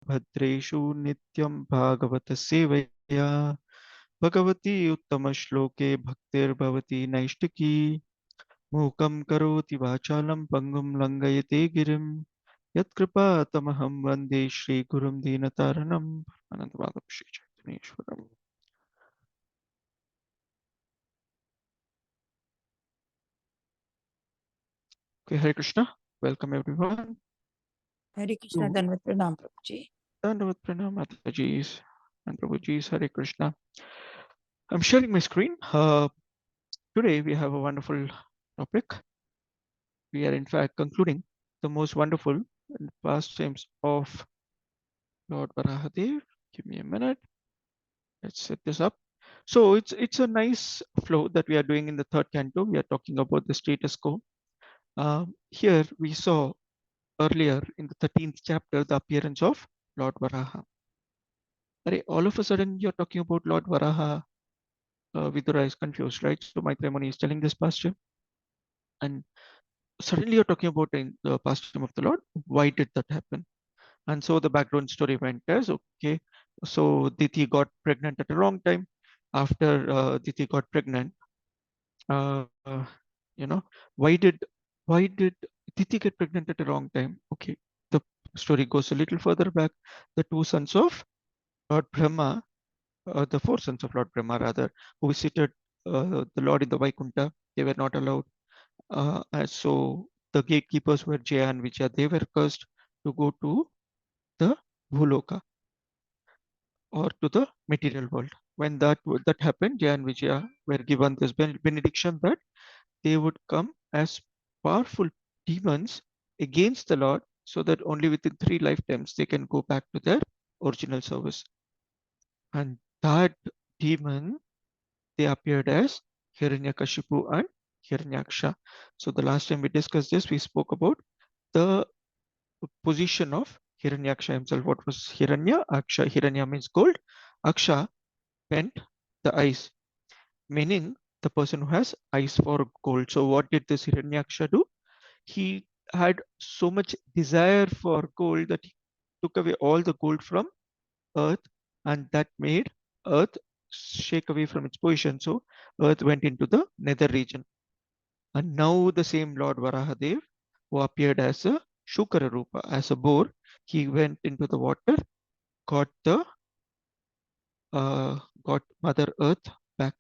भद्रेषु नित्यं भागवत सेवया भगवती उत्तमश्लोके भक्तिर्भवति नैष्टिकी मूकं करोति वाचालं पङ्गुं लङ्घयते गिरिं यत्कृपातमहं वन्दे श्रीगुरुं दीनतारणम् अनन्तमाधव श्रीचैतन्येश्वरम्. Okay, Hare Krishna. Welcome everyone Hare Krishna, to Dandavat Pranam Prabhuji. Dandavat Pranam Mataji's and Prabhuji's Hare Krishna. I'm sharing my screen. Today we have a wonderful topic. We are in fact concluding the most wonderful pastimes of Lord Varahadev. Give me a minute. Let's set this up. So it's a nice flow that we are doing in the third canto. We are talking about the status quo. Here we saw earlier in the 13th chapter the appearance of Lord Varaha. All of a sudden you're talking about Lord Varaha. Vidura is confused, right? So Maitreya Muni is telling this pasture, and suddenly you're talking about in the pastime of the Lord. Why did that happen? And so the background story went as okay. So Diti got pregnant at the wrong time. After Diti got pregnant, uh, you know, why did why did Diti get pregnant at the wrong time? Okay, the story goes a little further back. The two sons of Lord Brahma, the four sons of Lord Brahma rather, who visited the Lord in the Vaikunta, they were not allowed. And so the gatekeepers were Jaya and Vijaya. They were cursed to go to the Bhuloka or to the material world. When that happened, Jaya and Vijaya were given this benediction that they would come as powerful demons against the Lord, so that only within 3 lifetimes they can go back to their original service. And that demon, they appeared as Hiranyakashipu and Hiranyaksha. So the last time we discussed this, we spoke about the position of Hiranyaksha himself. What was Hiranya? Aksha. Hiranya means gold. Aksha meant the eyes, meaning the person who has eyes for gold. So what did this Hiranyaksha do? He had so much desire for gold that he took away all the gold from earth, and that made earth shake away from its position. So earth went into the nether region. And now the same Lord Varahadev, who appeared as a Shukara Rupa, as a boar, he went into the water, got the got Mother Earth back.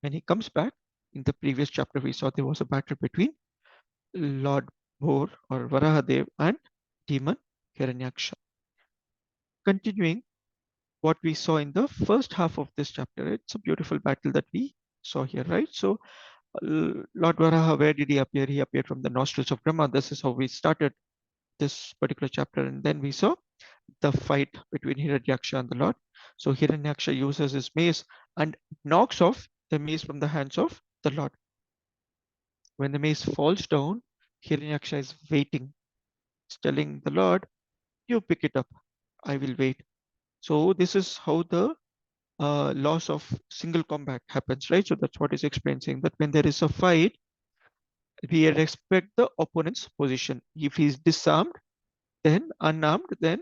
When he comes back, in the previous chapter we saw there was a battle between Lord Boar or Varahadev and demon Hiranyaksha. Continuing what we saw in the first half of this chapter, it's a beautiful battle that we saw here, right? So Lord Varaha, where did he appear? He appeared from the nostrils of Brahma. This is how we started this particular chapter, and then we saw the fight between Hiranyaksha and the Lord. So Hiranyaksha uses his mace and knocks off the mace from the hands of the Lord. When the mace falls down, Hiranyaksha is waiting. He's telling the Lord, you pick it up, I will wait. So this is how the loss of single combat happens, right? So that's what is explaining, that when there is a fight, we respect the opponent's position. If he's disarmed, then unarmed, then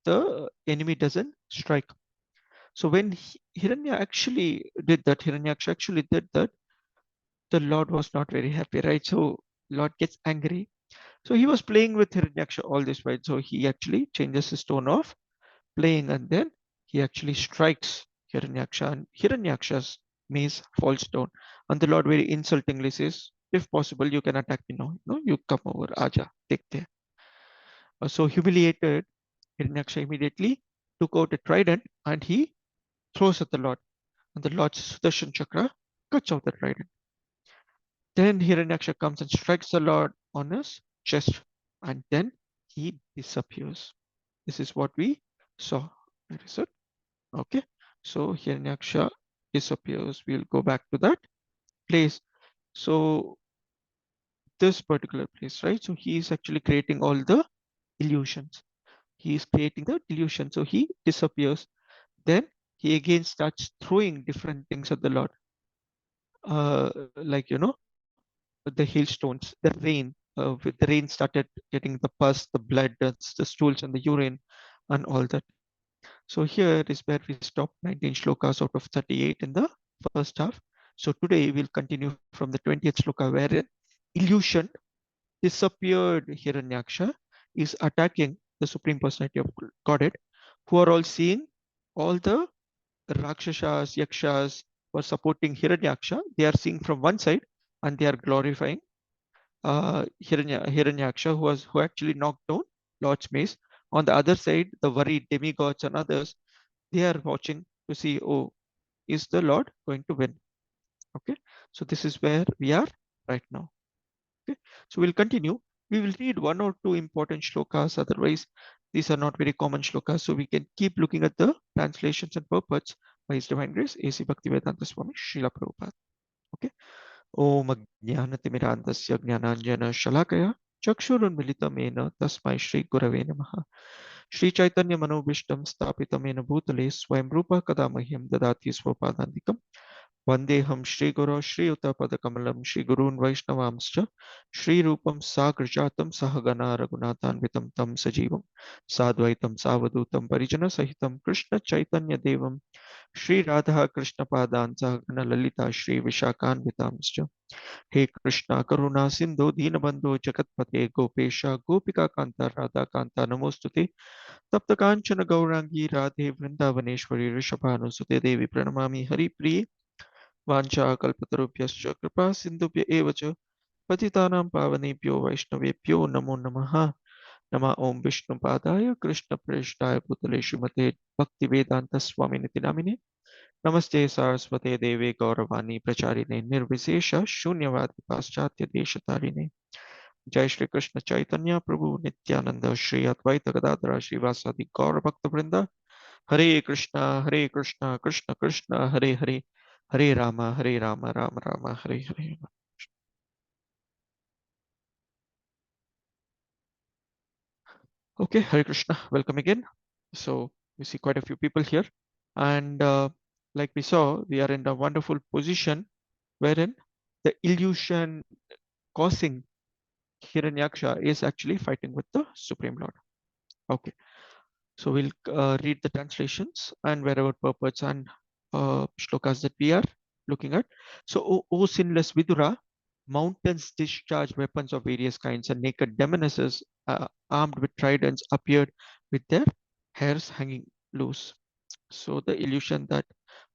the enemy doesn't strike. So when Hiranya actually did that, Hiranyaksha actually did that, the Lord was not very happy, right? So Lord gets angry. So he was playing with Hiranyaksha all this while. So he actually changes his tone of playing, and then he actually strikes Hiranyaksha, and Hiranyaksha's mace falls down. And the Lord very insultingly says, if possible, you can attack me now. No, you come over, Aja, take there. So humiliated, Hiranyaksha immediately took out a trident and he throws at the Lord. And the Lord's Sudarshan Chakra cuts out the trident. Then Hiranyaksha comes and strikes the Lord on his chest, and then he disappears. This is what we saw. That is it. Okay. So Hiranyaksha disappears. We'll go back to that place. So this particular place, right? So he is actually creating all the illusions. He is creating the illusion. So he disappears. Then he again starts throwing different things at the Lord. Like, the hailstones, the rain. With the rain started getting the pus, the blood, the stools, and the urine. and all that. So here is where we stopped 19 shlokas out of 38 in the first half. So today we'll continue from the 20th shloka where illusion disappeared Hiranyaksha is attacking the Supreme Personality of Godhead, who are all seeing all the Rakshasas, Yakshas who are supporting Hiranyaksha. They are seeing from one side and they are glorifying Hiranyaksha, who actually knocked down Lord's mace. On the other side, the worried demigods and others, they are watching to see, oh, is the Lord going to win? Okay, so this is where we are right now. Okay, so we'll continue. We will read one or two important shlokas, otherwise these are not very common shlokas, so we can keep looking at the translations and purports by His Divine Grace, A.C. Bhaktivedanta Swami Srila Prabhupada. Okay. Om Ajnanatimirandasya Jnananjana Shalakaya Chakshurunmilitamena Tasmai Shri Gurave Namaha. Shri Chaitanya Manobishtam Stapitamena Bhutale Swayam Rupa Kadamahyam Dadati Swapadandikam Vandeham Shri Guru Shri Utapadakamlam Shri Gurun Vaishnavamscha Shri Rupam Sagrajatam Sahagana Raghunathanvitam Tam Sajivam Sadvaitam Savadutam Parijana Sahitam Krishna Chaitanya Devam Shri Radha Krishna Padan Sahagana Lalita Shri Vishakhanvitamscha हे कृष्णा करुणा सिंधु दीनबंधु जगतपते गोपेशा गोपिका कांता राधा कांता नमोस्तुते तप्त कांचन गौरांगी राधे वृंदावनेश्वरी ऋषभानुसुते देवी प्रणमामि हरिप्रिये वाञ्छाकल्पतरुभ्यश्च कृपा सिन्धुभ्य एव च पतितानां पावनेभ्यो वैष्णवेभ्यो नमो नमः नमः ओम विष्णुपादाय कृष्णप्रेष्ठाय भूतले श्रीमते भक्तिवेदांत स्वामिनिति नामिने नमस्ते सारस्वते देवे गौरवाणी प्रचारिणे निर्विशेष शून्यवादी पाश्चात्य देशतारिणे जय श्री कृष्ण चैतन्य प्रभु नित्यानंद श्री अद्वैत गदाधर श्रीवासादि गौर भक्त वृंद हरे Krishna Krishna Krishna Hare Hare Hare Ram Ram Ram Hare Hare. Okay, Hare Krishna, welcome again. So we see quite a few people here, and like we saw, we are in a wonderful position wherein the illusion causing Hiranyaksha is actually fighting with the Supreme Lord. Okay, so we'll read the translations and wherever purports and shlokas that we are looking at. So, O sinless Vidura, mountains discharged weapons of various kinds, and naked demonesses armed with tridents appeared with their hairs hanging loose. So the illusion that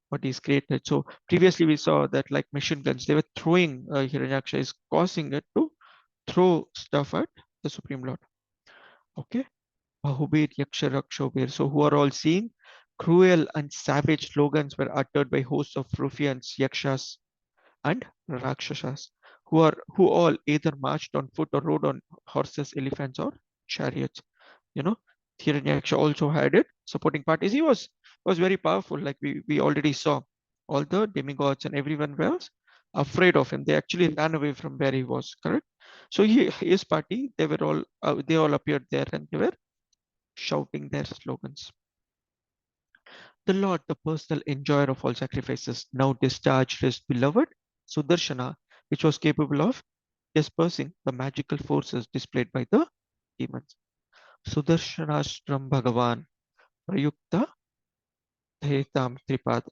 what is created. So previously we saw that like machine guns, they were throwing Hiranyaksha is causing it to throw stuff at the Supreme Lord. Okay. Bahubir, Yaksha, Rakshobir. So who are all seeing cruel and savage slogans were uttered by hosts of ruffians, Yakshas, and Rakshasas, who all either marched on foot or rode on horses, elephants, or chariots. You know, Hiranyaksha also had it supporting parties. He was very powerful, like we already saw. All the demigods and everyone was afraid of him. They actually ran away from where he was. Correct. So his party, they all appeared there and they were shouting their slogans. The Lord, the personal enjoyer of all sacrifices, now discharged his beloved Sudarshana, which was capable of dispersing the magical forces displayed by the demons. Sudarshanastram Bhagavan Prayukta Dhetam Tripad.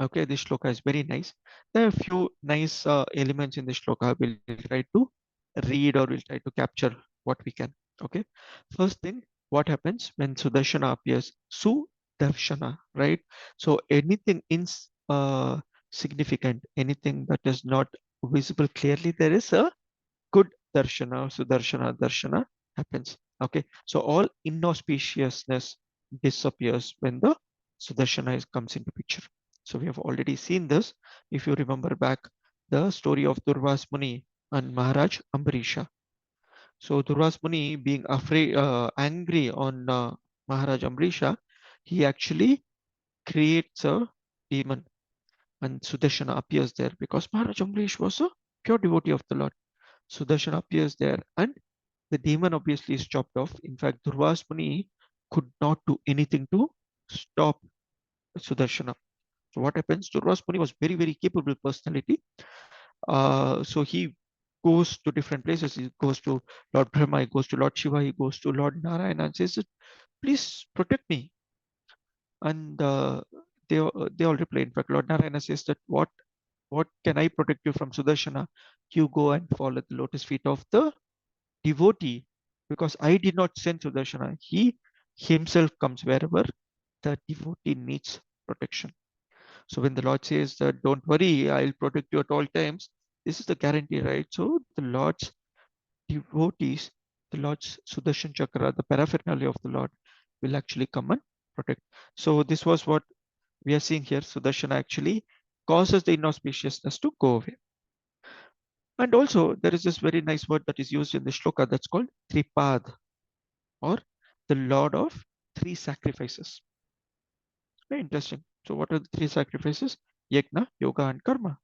Okay, this shloka is very nice. There are a few nice elements in this shloka. We'll try to read or we'll try to capture what we can. Okay, first thing, what happens when Sudarshana appears? Sudarshana, right? So anything significant, anything that is not visible clearly, there is a good darshana, darshana happens. Okay, so all inauspiciousness disappears when the Sudarshana comes into picture. So we have already seen this. If you remember back the story of Durvas Muni and Maharaj Ambarisha. So Durvas Muni being afraid, angry on Maharaj Ambarisha, he actually creates a demon and Sudarshana appears there because Maharaj Ambarisha was a pure devotee of the Lord. Sudarshana appears there and the demon obviously is chopped off. In fact, Durvas Muni could not do anything to stop Sudarshana. So what happens? Durvas Muni was very, very capable personality. So he goes to different places. He goes to Lord Brahma, he goes to Lord Shiva, he goes to Lord Narayana and says, please protect me. And they all reply. In fact, Lord Narayana says that what can I protect you from Sudarshana? You go and fall at the lotus feet of the devotee, because I did not send Sudarshana. He himself comes wherever the devotee needs protection. So when the Lord says that don't worry, I'll protect you at all times, this is the guarantee, right? So the Lord's devotees, the Lord's Sudarshan Chakra, the paraphernalia of the Lord, will actually come and protect. So this was what we are seeing here. Sudarshan actually causes the inauspiciousness to go away. And also there is this very nice word that is used in the shloka that's called Tripad, or the Lord of three sacrifices. Very interesting. So what are the three sacrifices? Yajna, yoga, and karma.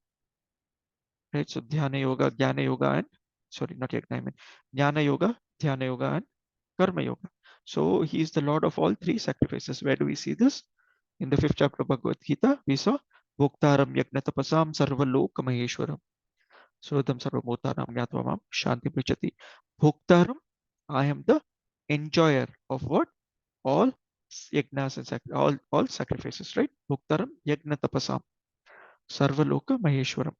Right? So dhyana yoga, and sorry, not yajna, I mean jnana yoga, dhyana yoga, and karma yoga. So he is the Lord of all three sacrifices. Where do we see this? In the fifth chapter of Bhagavad Gita, we saw Bhoktaram yajna tapasam sarvaloka maheshwaram. Srodam sarvabhutanam jnatva mam shanti prichati. Bhoktaram, I am the enjoyer of what? All yajnas and all sacrifices, right? Bhoktaram yajna tapasam sarvaloka maheshwaram.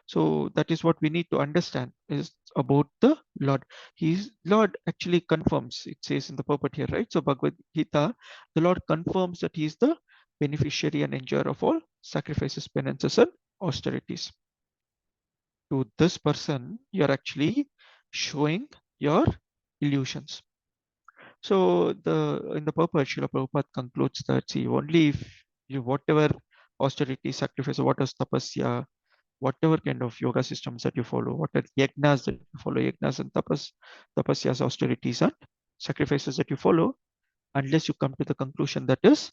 So that is what we need to understand is about the Lord. His Lord actually confirms, it says in the purport here, right? So Bhagavad Gita, the Lord confirms that he is the beneficiary and enjoyer of all sacrifices, penances, and austerities. To this person, you're actually showing your illusions. So the in the purport, Srila Prabhupada concludes that see, only if you whatever austerity, sacrifice, what is tapasya, whatever kind of yoga systems that you follow, what are yajnas that you follow, yajnas and tapasyas, austerities and sacrifices that you follow, unless you come to the conclusion that is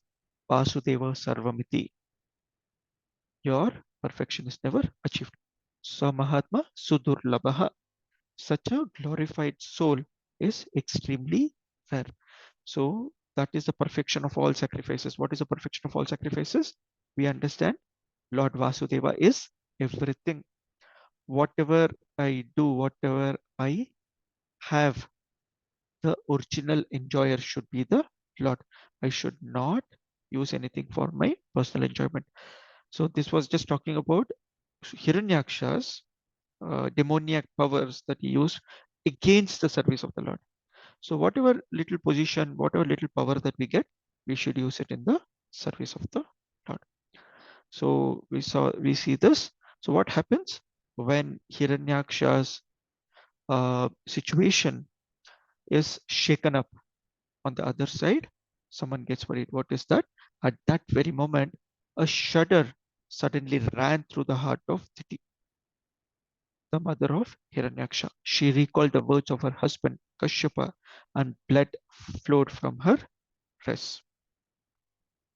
Vasudeva Sarvamiti, your perfection is never achieved. So Mahatma Sudurlabha, such a glorified soul is extremely rare. So that is the perfection of all sacrifices. What is the perfection of all sacrifices? We understand Lord Vasudeva is everything. Whatever I do, whatever I have, the original enjoyer should be the Lord. I should not use anything for my personal enjoyment. So this was just talking about Hiranyaksha's demoniac powers that he used against the service of the Lord. So whatever little position, whatever little power that we get, we should use it in the service of the Lord. So we see this. So what happens when Hiranyaksha's situation is shaken up on the other side? Someone gets worried. What is that? At that very moment, a shudder suddenly ran through the heart of Diti, the mother of Hiranyaksha. She recalled the words of her husband Kashyapa, and blood flowed from her wrists.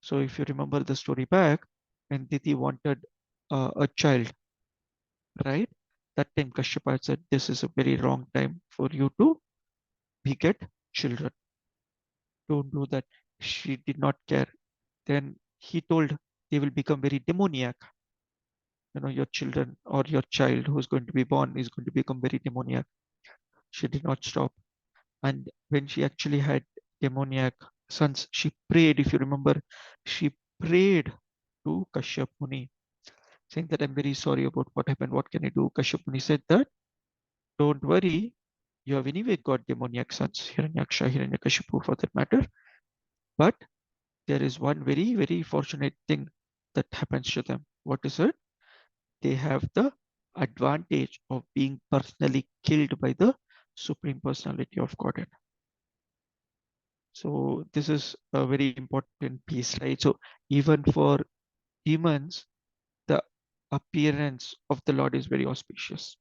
So if you remember the story back, when Diti wanted a child, right? That time Kashyapa said, this is a very wrong time for you to beget children. Don't do that. She did not care. Then he told they will become very demoniac. Your children or your child who's going to be born is going to become very demoniac. She did not stop. And when she actually had demoniac sons, she prayed. If you remember, she prayed to Kashyap Muni, saying that I'm very sorry about what happened. What can I do? Kashyap Muni said that, don't worry, you have anyway got demoniac sons, Hiranyaksha, Hiranyakashipu for that matter. But there is one very, very fortunate thing that happens to them. What is it? They have the advantage of being personally killed by the Supreme Personality of Godhead. So this is a very important piece, right? So even for demons, the appearance of the Lord is very auspicious.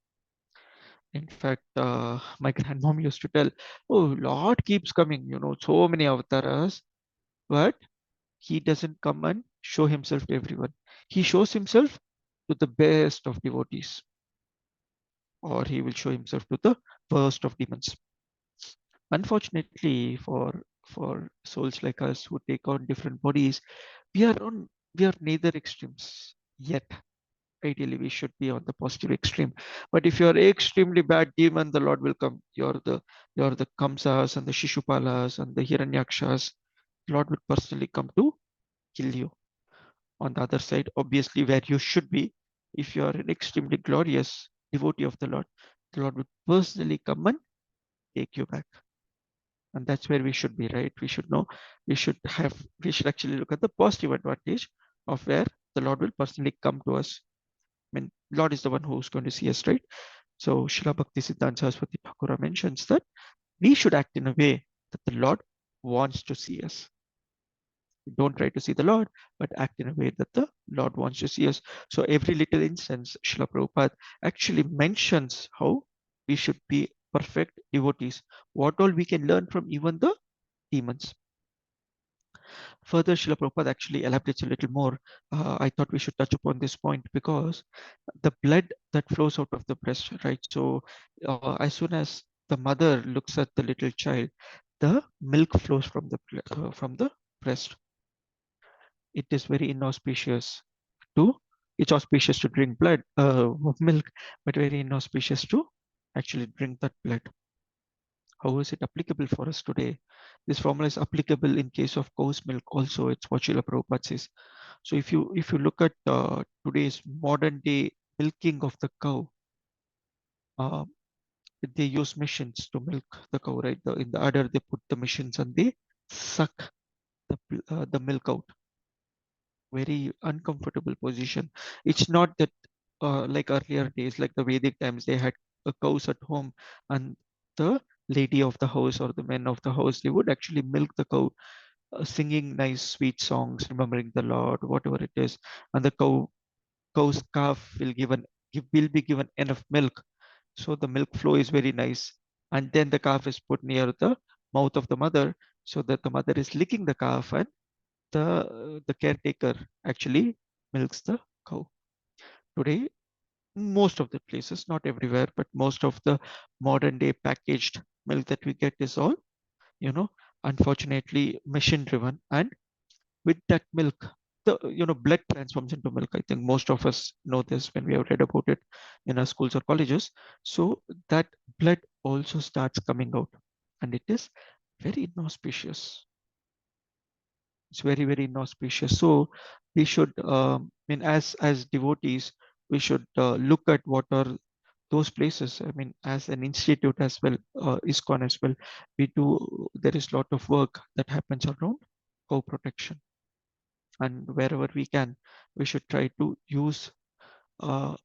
In fact, my grandmom used to tell, oh, Lord keeps coming, so many avatars, but he doesn't come and show himself to everyone. He shows himself to the best of devotees, or he will show himself to the worst of demons. Unfortunately, for souls like us who take on different bodies, we are neither extremes yet. Ideally, we should be on the positive extreme. But if you're extremely bad demon, the Lord will come. You're the Kamsas and the Shishupalas and the Hiranyakshas. Lord will personally come to kill you. On the other side, obviously, where you should be, if you are an extremely glorious devotee of the Lord will personally come and take you back. And that's where we should be, right? We should know, we should actually look at the positive advantage of where the Lord will personally come to us. I mean, Lord is the one who's going to see us, right? So Srila Bhakti Siddhanta Saraswati Thakura mentions that we should act in a way that the Lord wants to see us. Don't try to see the Lord, but act in a way that the Lord wants to see us. So every little instance, Srila Prabhupada actually mentions how we should be perfect devotees. What all we can learn from even the demons. Further, Srila Prabhupada actually elaborates a little more. I thought we should touch upon this point because the blood that flows out of the breast, right? So as soon as the mother looks at the little child, the milk flows from the breast. It is very inauspicious to it's auspicious to drink blood milk, but very inauspicious to actually drink that blood. How is it applicable for us today? This formula is applicable in case of cow's milk also. It's what Srila Prabhupada says. So if you look at today's modern day milking of the cow, uh, they use machines to milk the cow, right? In the udder, they put the machines and they suck the milk out. Very uncomfortable position. It's not that like earlier days, like the Vedic times, they had cows at home, and the lady of the house or the men of the house, they would actually milk the cow, singing nice sweet songs, remembering the Lord, whatever it is, and the cow's calf will be given enough milk, so the milk flow is very nice, and then the calf is put near the mouth of the mother, so that the mother is licking the calf, and the caretaker actually milks the cow. Today, most of the places, not everywhere, but most of the modern day packaged milk that we get is all, you know, unfortunately machine driven. And with that milk, the blood transforms into milk. I think most of us know this when we have read about it in our schools or colleges. So that blood also starts coming out, and it is very inauspicious. It's very, very inauspicious. So we should, I mean, as devotees, we should look at what are those places. I mean, as an institute as well, ISKCON as well, we do. There is a lot of work that happens around co-protection, and wherever we can, we should try to use. And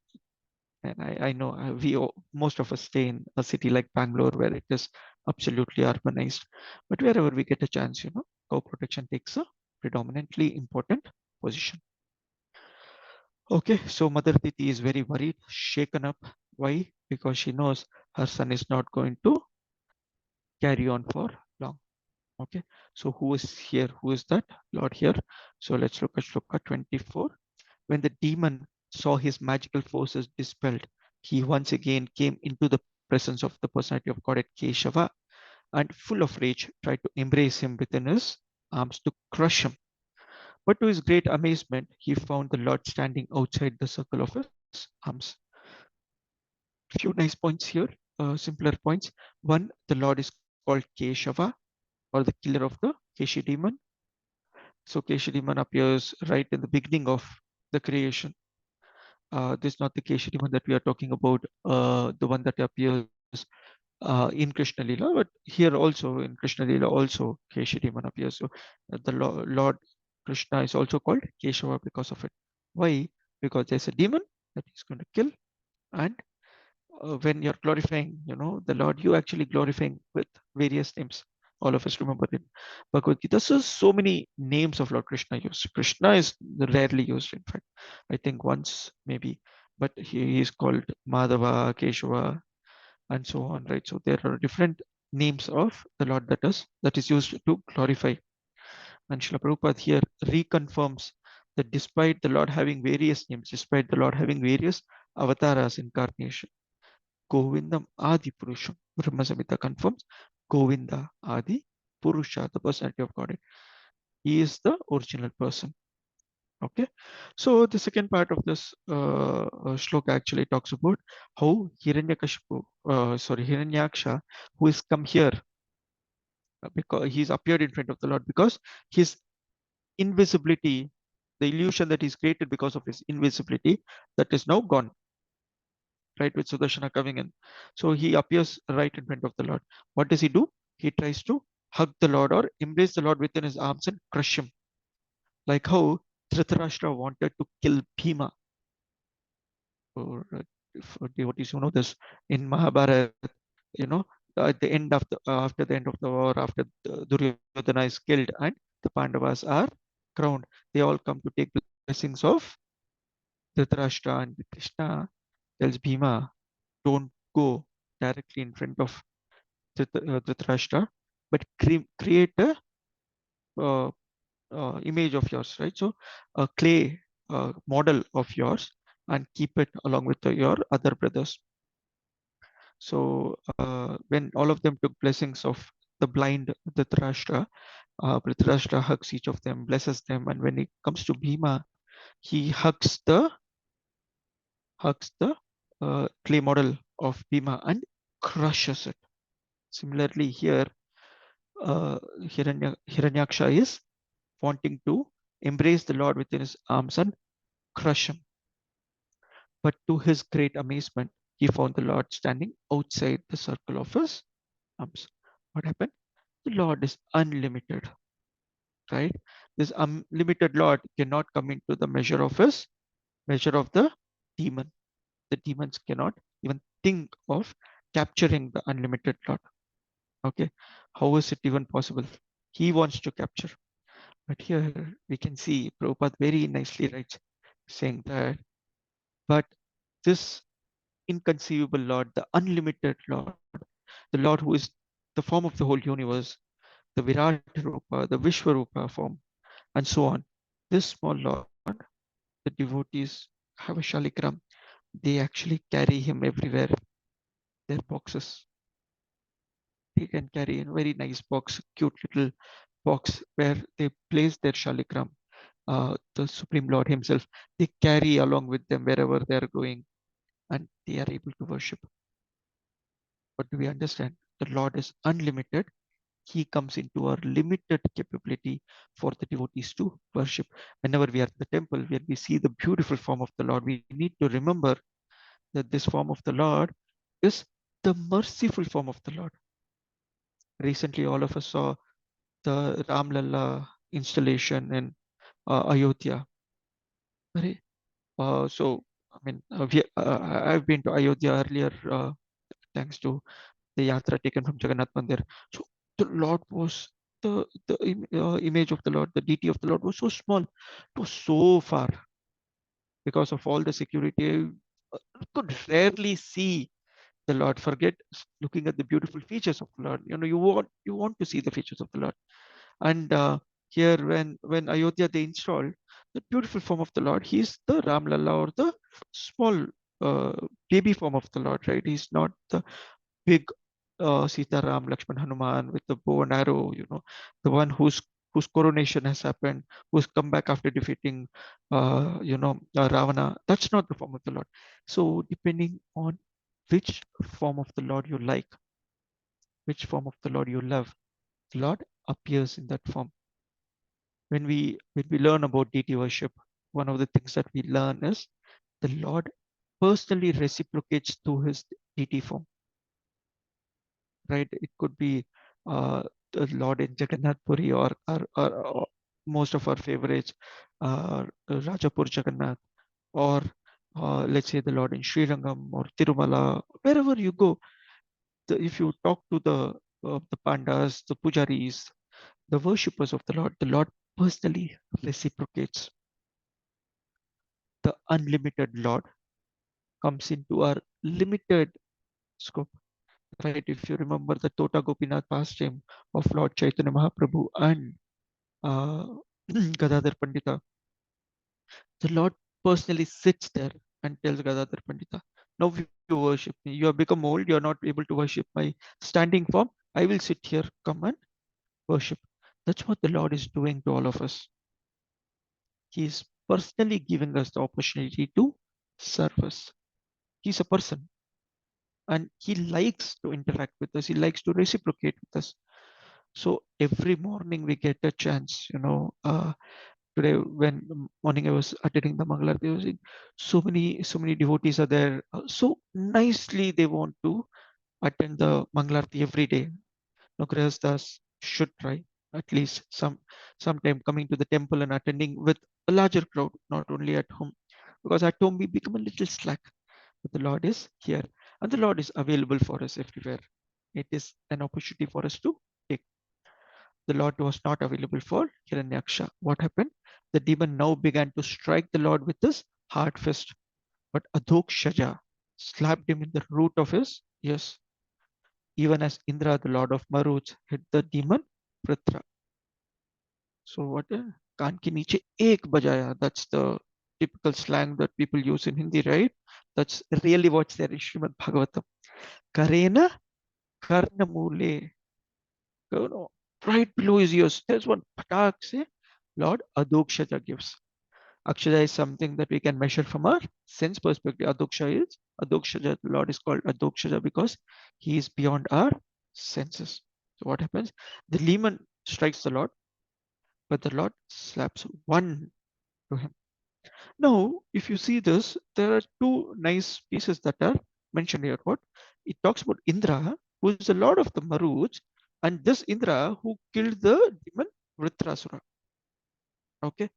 I know most of us stay in a city like Bangalore where it is absolutely urbanized, but wherever we get a chance, co-protection takes a predominantly important position. Okay, so Mother Titi is very worried, shaken up. Why? Because she knows her son is not going to carry on for long. Okay, so who is here? Who is that Lord here? So let's look at Shloka 24. When the demon saw his magical forces dispelled, he once again came into the presence of the personality of God at Keshava, and full of rage tried to embrace him within his arms to crush him. But to his great amazement, he found the Lord standing outside the circle of his arms. Few nice points here, simpler points. One, the Lord is called Keshava, or the killer of the Keshi demon. So Keshi demon appears right in the beginning of the creation. This is not the Keshi demon that we are talking about, the one that appears in Krishna Lila, but here also in Krishna Lila also Keshi demon appears. So the Lord Krishna is also called Keshava because of it. Why? Because there's a demon that he's going to kill, and when you're glorifying, the Lord, you actually glorifying with various names. All of us remember in Bhagavad Gita. So many names of Lord Krishna used. Krishna is rarely used, in fact. I think once maybe, but he is called Madhava, Keshava, and so on, right? So there are different names of the Lord that is used to glorify. And Srila Prabhupada here reconfirms that despite the Lord having various names, despite the Lord having various avatars, incarnation, Govindam Adi Purusham. Brahma Samhita confirms Govinda Adi Purusha, the personality of God. He is the original person. Okay, so the second part of this shloka actually talks about how Hiranyaksha, who is come here because he's appeared in front of the Lord, because his invisibility, the illusion that he's created because of his invisibility, that is now gone, right? With Sudarshana coming in. So he appears right in front of the Lord. What does he do? He tries to hug the Lord or embrace the Lord within his arms and crush him. Like how Dhritarashtra wanted to kill Bhima. Or for devotees who know this, in Mahabharata, you know, at the end of the after the end of the war, after Duryodhana is killed and the Pandavas are crowned, they all come to take blessings of Dhritarashtra, and Krishna tells Bhima, don't go directly in front of Dhritarashtra, but create a uh, image of yours, right? So a clay model of yours and keep it along with your other brothers. So when all of them took blessings of the blind Dhritarashtra hugs each of them, blesses them, and when it comes to Bhima, he hugs the clay model of Bhima and crushes it. Similarly, here Hiranyaksha is wanting to embrace the Lord within his arms and crush him. But to his great amazement, he found the Lord standing outside the circle of his arms. What happened? The Lord is unlimited, right? This unlimited Lord cannot come into the measure of the demon. The demons cannot even think of capturing the unlimited Lord. Okay, how is it even possible? He wants to capture. But here we can see Prabhupada very nicely writes, saying that, but this inconceivable Lord, the unlimited Lord, the Lord who is the form of the whole universe, the Virat Rupa, the Vishwarupa form, and so on. This small Lord, the devotees have a shalikram. They actually carry him everywhere. Their boxes. They can carry in a very nice box, cute little box where they place their shalikram. The Supreme Lord Himself, they carry along with them wherever they are going, and they are able to worship. But do we understand? The Lord is unlimited. He comes into our limited capability for the devotees to worship. Whenever we are at the temple, where we see the beautiful form of the Lord, we need to remember that this form of the Lord is the merciful form of the Lord. Recently, all of us saw the Ram Lalla installation in Ayodhya. Right? So, I mean, I've been to Ayodhya earlier, thanks to the yatra taken from Jagannath Mandir. So the Lord was the image of the Lord, the deity of the Lord was so small, it was so far because of all the security. Could rarely see the Lord. Forget looking at the beautiful features of the Lord. You know, you want to see the features of the Lord. And here, when Ayodhya they installed the beautiful form of the Lord, he's the Ram Lalla, or the small uh, baby form of the Lord, right? He's not the big Sita Ram Lakshman Hanuman with the bow and arrow, the one whose coronation has happened, who's come back after defeating Ravana. That's not the form of the Lord. So depending on which form of the Lord you like, which form of the Lord you love, the Lord appears in that form. When we learn about deity worship, one of the things that we learn is the Lord personally reciprocates to his deity form, right? It could be the Lord in Jagannath Puri, or most of our favorites, Rajapur Jagannath, or let's say the Lord in Srirangam or Tirumala. Wherever you go, if you talk to the pandas, the pujaris, the worshippers of the Lord personally reciprocates. The unlimited Lord comes into our limited scope, right? If you remember the Tota Gopinath pastime of Lord Chaitanya Mahaprabhu and uh, Gadadhar Pandita, the Lord personally sits there and tells Gadadhar Pandita, now you worship me. You have become old, you are not able to worship my standing form. I will sit here, come and worship. That's what the Lord is doing to all of us. He is personally giving us the opportunity to serve us. He's a person, and he likes to interact with us. He likes to reciprocate with us. So every morning we get a chance, today when morning I was attending the Mangalarti, I was saying so many devotees are there. So nicely they want to attend the Mangalarti every day. Grihasthas should try at least sometime coming to the temple and attending with a larger crowd, not only at home. Because at home we become a little slack. But the Lord is here and the Lord is available for us everywhere. It is an opportunity for us to take. The Lord was not available for Hiranyaksha. What happened? The demon now began to strike the Lord with his hard fist. But Adhokshaja slapped him in the root of his ears, even as Indra, the Lord of Maruts, hit the demon Prithra. So what? Kaan ke niche ek bajaya. That's the typical slang that people use in Hindi, right? That's really what's there in Srimad Bhagavatam. Karena karna mule. Right below his ears. There's one patak say, Lord Adhokshaja gives. Akshaya is something that we can measure from our sense perspective. Adhokshaja, the Lord is called Adhokshaja because he is beyond our senses. So what happens? The demon strikes the Lord, but the Lord slaps one to him. Now, if you see this, there are two nice pieces that are mentioned here. What? It talks about Indra, who is the Lord of the Maruts, and this Indra who killed the demon Vritrasura. Okay,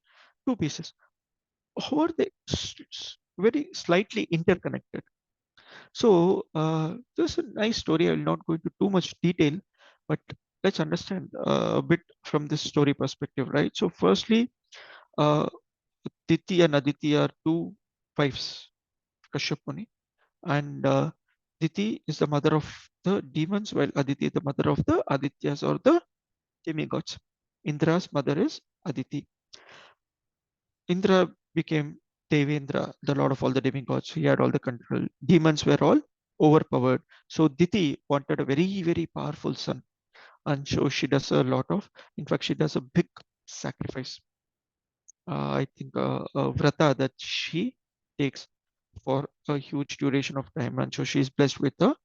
two pieces. How are they very slightly interconnected? So this is a nice story. I will not go into too much detail, but let's understand a bit from this story perspective, right? So firstly, uh, Diti and Aditi are two wives, Kashyap Muni, and Diti is the mother of the demons, while Aditi is the mother of the Adityas or the demigods. Indra's mother is Aditi. Indra became Devendra, the lord of all the demigods. He had all the control. Demons were all overpowered. So Diti wanted a very, very powerful son. And so she does a lot of, in fact, she does a big sacrifice. I think a vrata that she takes for a huge duration of time. And so she's blessed with a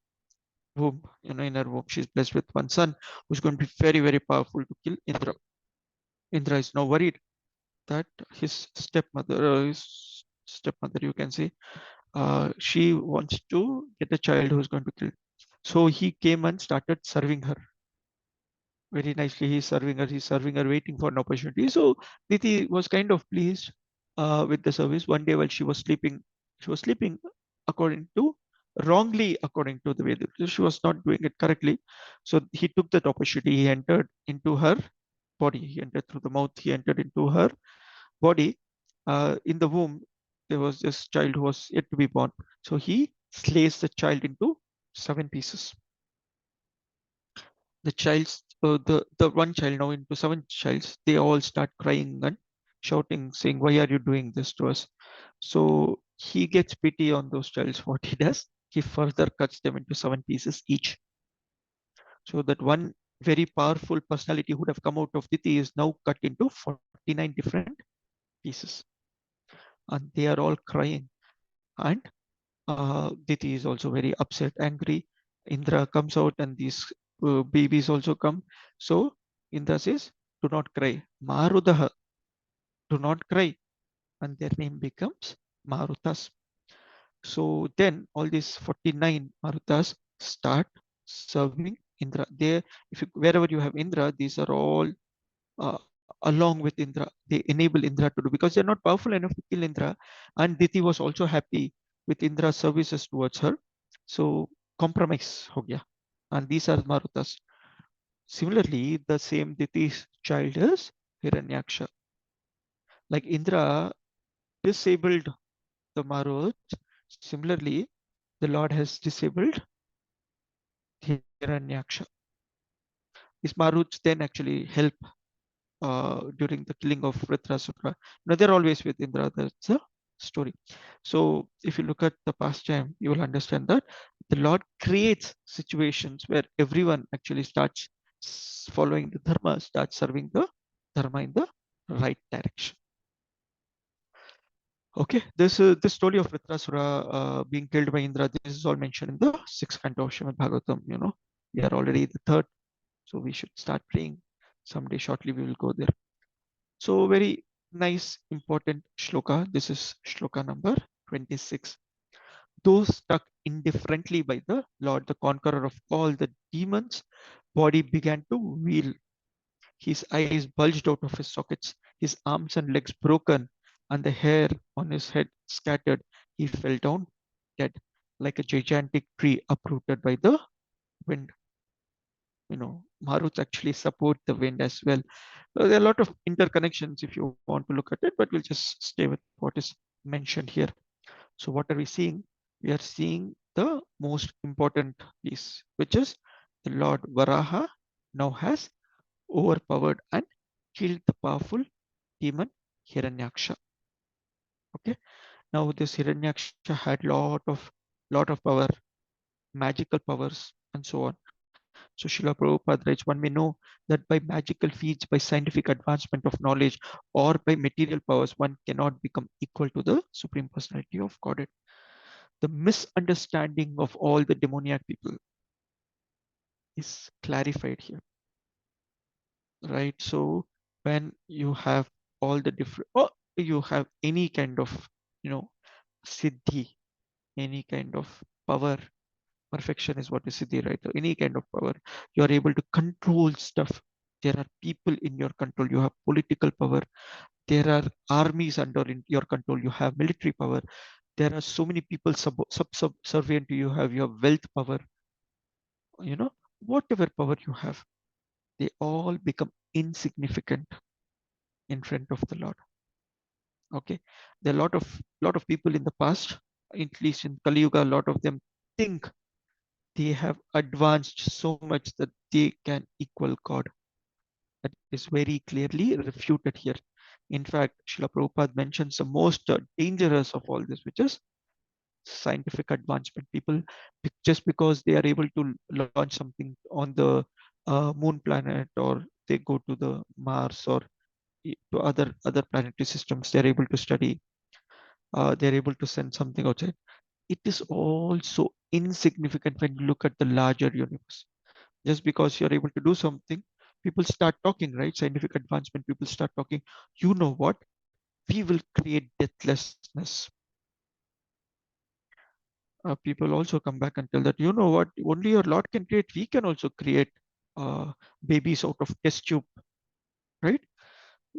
womb, in her womb, she's blessed with one son who's going to be very, very powerful to kill Indra. Indra is now worried that his stepmother, you can say, she wants to get a child who's going to kill. So he came and started serving her very nicely. He's serving her, waiting for an opportunity. So Niti was kind of pleased with the service. One day while she was sleeping according to wrongly according to the way that she was not doing it correctly. So he took that opportunity. He entered into her body. He entered through the mouth. He entered into her body. In the womb, there was this child who was yet to be born. So he slays the child into 7 pieces. The one child now into 7 childs. They all start crying and shouting, saying, "Why are you doing this to us?" So he gets pity on those childs. What he does, he further cuts them into 7 pieces each. So that one very powerful personality who would have come out of Diti is now cut into 49 different pieces, and they are all crying. And Diti is also very upset, angry. Indra comes out, and these babies also come. So Indra says, "Do not cry, Marudaha, do not cry," and their name becomes Marutas. So then all these 49 Marutas start serving Indra. They, if you, wherever you have Indra, these are all along with Indra. They enable Indra to do, because they're not powerful enough to kill Indra. And Diti was also happy with Indra's services towards her. So compromise ho gaya. And these are Marutas. Similarly, the same Diti's child is Hiranyaksha. Like Indra disabled the Maruts, similarly, the Lord has disabled Hiranyaksha. These Maruts then actually help during the killing of Vritrasura. Now they're always with Indra. That's the story. So if you look at the past time, you will understand that the Lord creates situations where everyone actually starts following the dharma, starts serving the dharma in the right direction. Okay, this story of Vritrasura being killed by Indra, this is all mentioned in the 6th canto of Srimad Bhagavatam. We are already the third. So we should start praying. Someday shortly we will go there. So very nice, important shloka. This is shloka number 26. Those struck indifferently by the Lord, the conqueror of all the demons, body began to wheel. His eyes bulged out of his sockets, his arms and legs broken, and the hair on his head scattered. He fell down dead, like a gigantic tree uprooted by the wind. Maruts actually support the wind as well. There are a lot of interconnections if you want to look at it, but we'll just stay with what is mentioned here. So what are we seeing? We are seeing the most important piece, which is the Lord Varaha now has overpowered and killed the powerful demon Hiranyaksha. Okay. Now this Hiranyaksha had lot of power, magical powers, and so on. So Srila Prabhupada writes, one may know that by magical feats, by scientific advancement of knowledge, or by material powers, one cannot become equal to the Supreme Personality of Godhead. The misunderstanding of all the demoniac people is clarified here, right? So when you have all the different, or you have any kind of, you know, siddhi, any kind of power, perfection is what is siddhi, right? So any kind of power, you are able to control stuff. There are people in your control. You have political power. There are armies under in your control. You have military power. There are so many people subservient to you. You have wealth power. You know, whatever power you have, they all become insignificant in front of the Lord. Okay, there are a lot of people in the past, at least in Kali Yuga, a lot of them think they have advanced so much that they can equal God. That is very clearly refuted here. In fact, Srila Prabhupada mentions the most dangerous of all this, which is scientific advancement. People, just because they are able to launch something on the moon planet, or they go to the Mars, or to other planetary systems, they're able to study, they're able to send something outside. It is also insignificant when you look at the larger universe. Just because you're able to do something, people start talking, right? Scientific advancement, people start talking. You know what? We will create deathlessness. People also come back and tell that, you know what? Only your Lord can create. We can also create uh, babies out of test tube, right?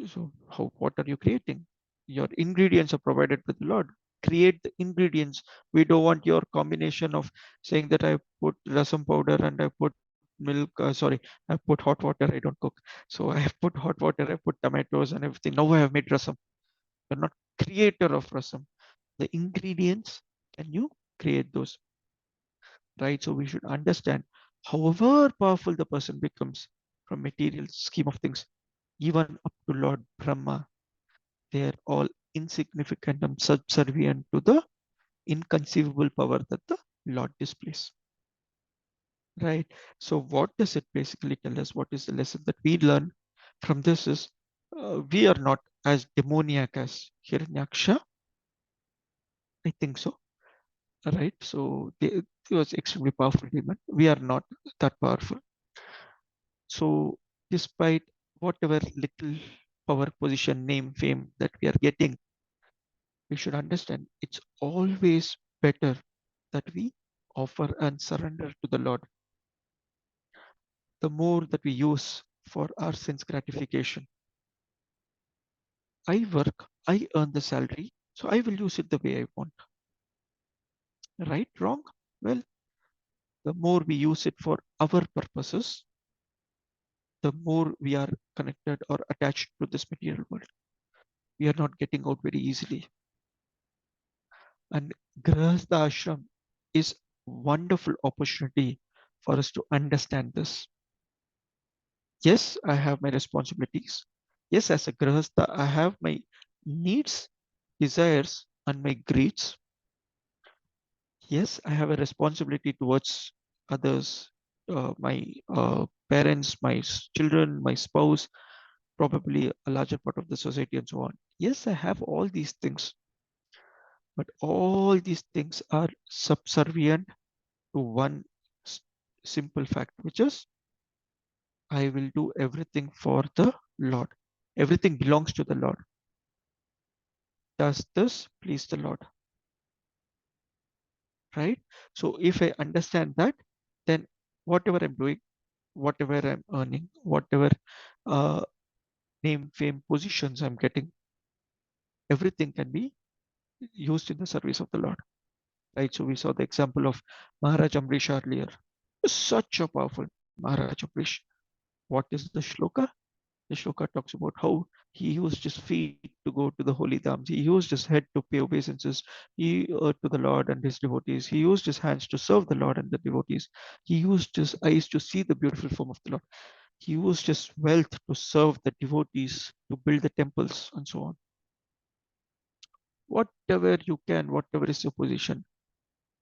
So what are you creating? Your ingredients are provided with the Lord. Create the ingredients. We don't want your combination of saying that I put rasam powder and I put milk. Sorry, I put hot water. I don't cook. So I have put hot water. I put tomatoes and everything. Now I have made rasam. You're not creator of rasam. The ingredients, can you create those? Right? So we should understand, however powerful the person becomes from material scheme of things, even up to Lord Brahma, they are all insignificant and subservient to the inconceivable power that the Lord displays. Right. So, what does it basically tell us? What is the lesson that we learn from this? Is we are not as demoniac as Hiranyaksha. I think so. Right. So, he was extremely powerful demon. We are not that powerful. So, despite whatever little power, position, name, fame that we are getting, we should understand it's always better that we offer and surrender to the Lord. The more that we use for our sense gratification, I work, I earn the salary, so I will use it the way I want. Right, wrong? Well, the more we use it for our purposes, the more we are connected or attached to this material world. We are not getting out very easily. And Grahastha Ashram is wonderful opportunity for us to understand this. Yes, I have my responsibilities. Yes, as a Grahastha, I have my needs, desires, and my greeds. Yes, I have a responsibility towards others, my parents, my children, my spouse, probably a larger part of the society, and so on. Yes, I have all these things, but all these things are subservient to one simple fact, which is I will do everything for the Lord. Everything belongs to the Lord. Does this please the Lord? Right? So if I understand that, then whatever I'm doing, whatever I'm earning, whatever uh, name, fame, positions I'm getting, everything can be used in the service of the Lord. Right? So we saw the example of Maharaj Amrish earlier. Such a powerful Maharaj Amrish. What is the shloka? The shloka talks about how he used his feet to go to the holy dhams. He used his head to pay obeisances to the Lord and his devotees. He used his hands to serve the Lord and the devotees. He used his eyes to see the beautiful form of the Lord. He used his wealth to serve the devotees, to build the temples, and so on. Whatever you can, whatever is your position,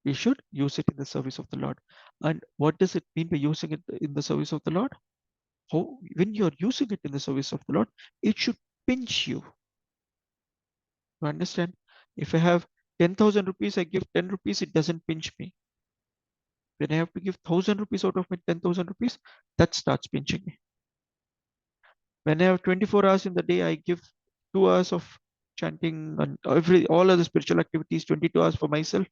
we should use it in the service of the Lord. And what does it mean by using it in the service of the Lord? How, when you're using it in the service of the Lord, it should pinch you. You understand? If I have 10,000 rupees, I give 10 rupees, it doesn't pinch me. When I have to give 1,000 rupees out of my 10,000 rupees, that starts pinching me. When I have 24 hours in the day, I give 2 hours of chanting and all other spiritual activities, 22 hours for myself.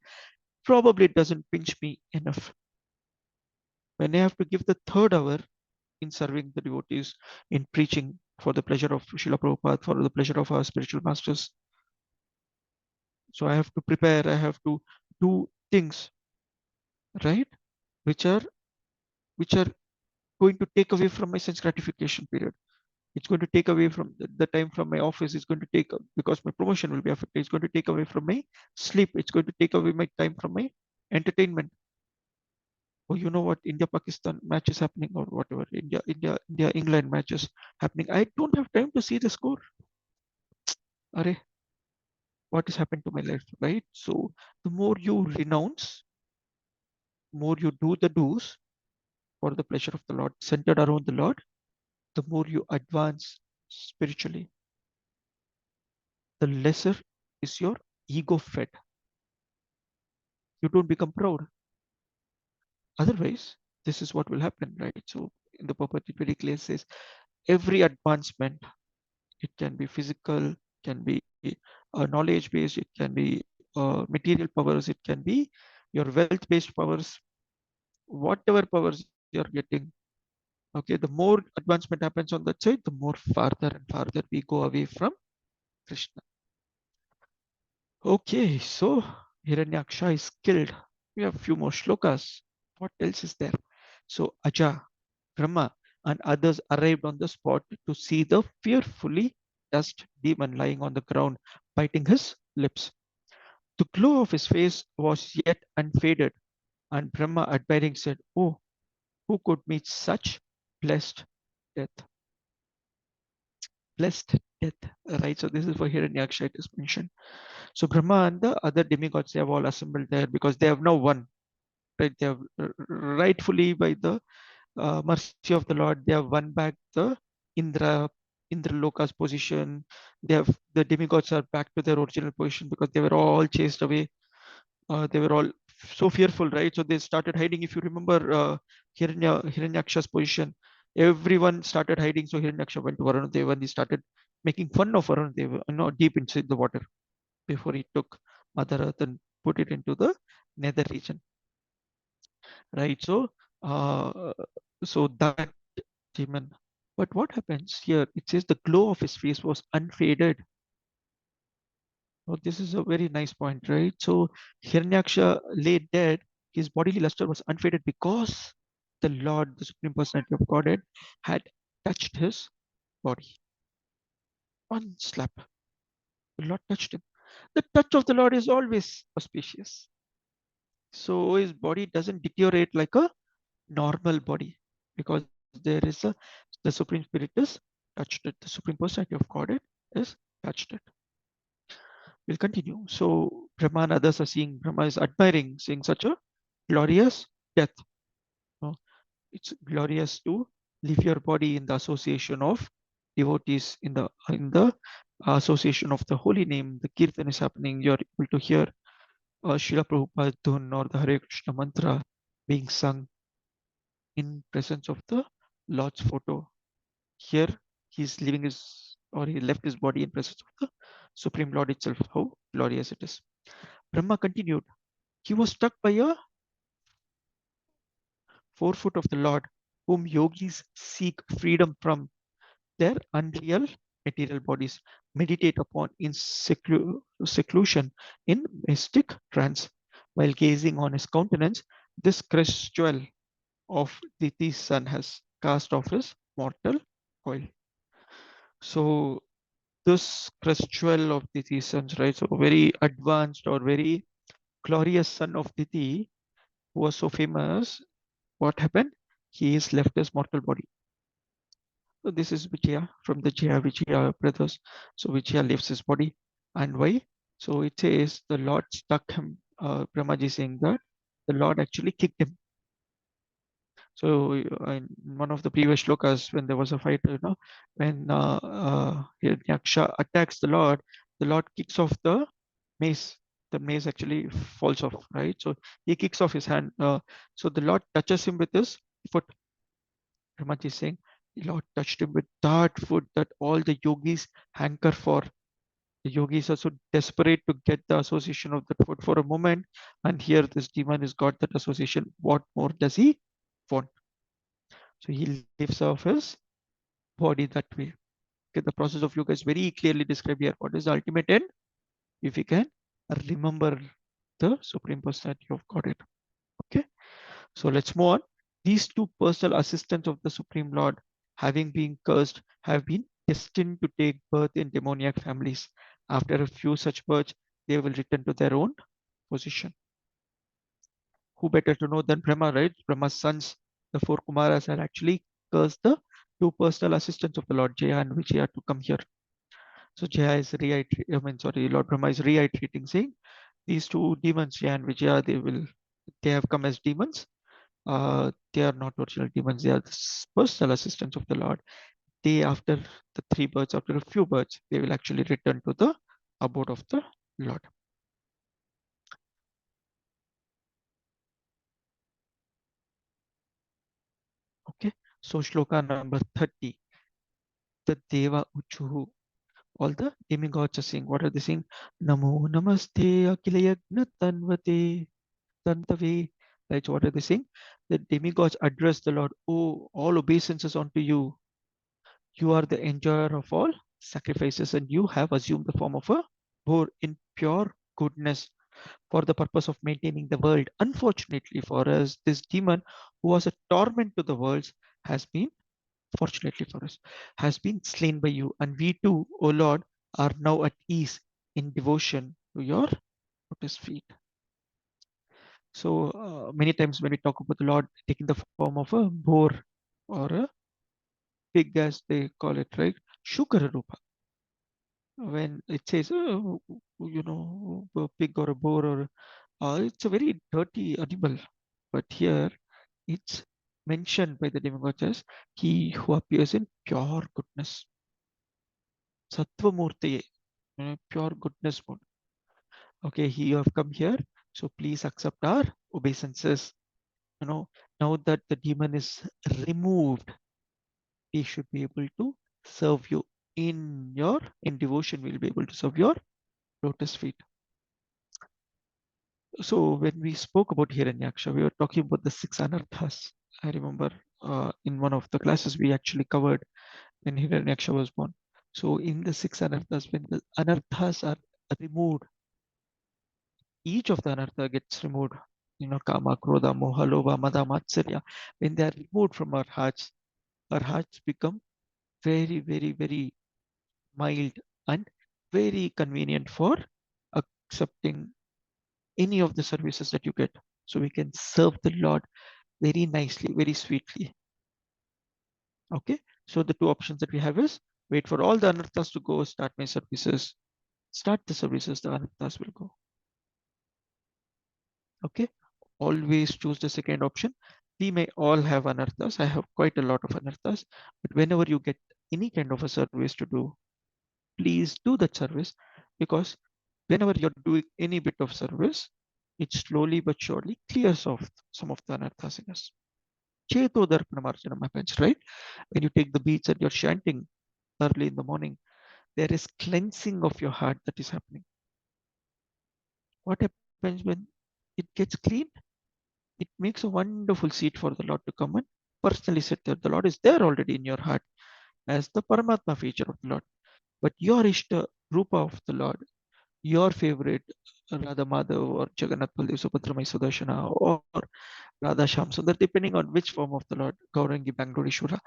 Probably it doesn't pinch me enough. When I have to give the third hour in serving the devotees, in preaching for the pleasure of Srila Prabhupada, for the pleasure of our spiritual masters, so I have to prepare, I have to do things, right, which are which are going to take away from my sense gratification period. It's going to take away from the time from my office. It's going to take, because my promotion will be affected, it's going to take away from my sleep. It's going to take away my time from my entertainment. Oh, you know what, India Pakistan match is happening, or whatever, India England matches happening, I don't have time to see the score. Array, what has happened to my life, right? So the more you renounce, more you do the do's for the pleasure of the Lord, centered around the Lord, the more you advance spiritually, the lesser is your ego fed. You don't become proud. Otherwise, this is what will happen, right? So in the Purport, it very clearly says every advancement, it can be physical, can be knowledge based, it can be material powers, it can be your wealth based powers, whatever powers you're getting. Okay, the more advancement happens on that side, the more farther and farther we go away from Krishna. Okay, so Hiranyaksha is killed. We have a few more shlokas. What else is there? So Aja, Brahma, and others arrived on the spot to see the fearfully dust demon lying on the ground, biting his lips. The glow of his face was yet unfaded, and Brahma, admiring, said, "Oh, who could meet such blessed death?" Blessed death, right? So this is for Hiranyaksha, it is mentioned. So Brahma and the other demigods, they have all assembled there because they have now won, right? They have rightfully, by the mercy of the Lord, they have won back the Indra, Indra Loka's position. They have, the demigods are back to their original position because they were all chased away. They were all so fearful, right? So they started hiding. If you remember Hiranyaksha's position, everyone started hiding. So Hiranyaksha went to Varunadeva and he started making fun of Varunadeva, deep inside the water, before he took Mother Earth and put it into the nether region, right? Uh, so that demon. But what happens here? It says the glow of his face was unfaded. Oh, this is a very nice point, right? So Hiranyaksha lay dead. His bodily luster was unfaded because the Lord, the Supreme Personality of Godhead, had touched his body. One slap, the Lord touched him. The touch of the Lord is always auspicious. So his body doesn't deteriorate like a normal body because there is a, the Supreme Spirit is touched it. The Supreme Personality of Godhead is touched it. We'll continue. So Brahma and others are seeing, Brahma is admiring, seeing such a glorious death. No, it's glorious to leave your body in the association of devotees, in the association of the holy name. The kirtan is happening. You're able to hear Srila Prabhupada Dhun or the Hare Krishna mantra being sung in presence of the Lord's photo. Here he's leaving his, or he left his body in presence of the Supreme Lord itself. How glorious it is. Brahma continued. He was struck by a forefoot of the Lord, whom yogis seek freedom from their unreal material bodies, meditate upon in seclusion in mystic trance. While gazing on his countenance, this crystal of Diti's son has cast off his mortal coil. So this crystal of Diti's sons, right? So very advanced or very glorious son of Diti, who was so famous. What happened? He is left his mortal body. So this is Vijaya from the Jaya Vijaya brothers. So Vijaya leaves his body. And why? So it says the Lord stuck him, Brahmaji saying that the Lord actually kicked him. So in one of the previous shlokas, when there was a fight, when Hiranyaksha attacks the Lord kicks off the mace. The mace actually falls off, right? So he kicks off his hand. So the Lord touches him with his foot. Brahmaji is saying, the Lord touched him with that foot that all the yogis hanker for. The yogis are so desperate to get the association of that foot for a moment. And here this demon has got that association. What more does he want? So he lifts off his body that way. Okay, the process of yoga is very clearly described here. What is the ultimate end? If we can remember the Supreme Personality of Godhead. Okay, so let's move on. These two personal assistants of the Supreme Lord, having been cursed, have been destined to take birth in demoniac families. After a few such births, they will return to their own position. Who better to know than Brahma, right? Brahma's sons, the four Kumaras, had actually cursed the two personal assistants of the Lord, Jaya and Vijaya, to come here. So Jaya is Lord Brahma is reiterating, saying these two demons, Jaya and Vijaya, they have come as demons. They are not original demons, they are the personal assistants of the Lord. They, after the three births, after a few births, they will actually return to the abode of the Lord. Okay, so shloka number 30. The Deva Uchuhu. All the demigods are saying, what are they saying? Namo Namaste Akilayagna Tanvate Tantave. Right, so what are they saying? The demigods address the Lord. Oh, all obeisances unto you. You are the enjoyer of all sacrifices, and you have assumed the form of a boar in pure goodness for the purpose of maintaining the world. Unfortunately for us, this demon, who was a torment to the worlds, has been, fortunately for us, has been slain by you. And we too, O Lord, are now at ease in devotion to your lotus feet. So many times when we talk about the Lord taking the form of a boar or a pig, as they call it, right? Shukara Rupa. When it says, a pig or a boar, or it's a very dirty animal. But here it's mentioned by the demigods as he who appears in pure goodness. Sattva Murti, pure goodness mode. Okay, you have come here, so please accept our obeisances. Now that the demon is removed, we should be able to serve you in devotion. We'll be able to serve your lotus feet. So when we spoke about Hiranyaksha, we were talking about the six anarthas. I remember in one of the classes we actually covered when Hiranyaksha was born. So in the six anarthas, when the anarthas are removed, each of the anartha gets removed. Kama, Krodha, Moha, Lobha, Mada, Matsarya. When they are removed from our hearts become very, very, very mild and very convenient for accepting any of the services that you get. So we can serve the Lord very nicely, very sweetly. Okay. So the two options that we have is wait for all the anarthas to go, start my services, start the services, the anarthas will go. Okay. Always choose the second option. We may all have anarthas. I have quite a lot of anarthas, but whenever you get any kind of a service to do, please do that service, because whenever you're doing any bit of service, it slowly but surely clears off some of the anarthas in us. Chetodarpanamarjanam happens, right? When you take the beats and you're chanting early in the morning, there is cleansing of your heart that is happening. What happens when it gets clean? It makes a wonderful seat for the Lord to come and personally sit there. The Lord is there already in your heart as the Paramatma feature of the Lord. But your Ishta Rupa of the Lord, your favorite Radha Madhav or Jagannath Baldev Subhadramai Sudarshana or Radha Sham Sundar, depending on which form of the Lord, Gaurangi Bangalore,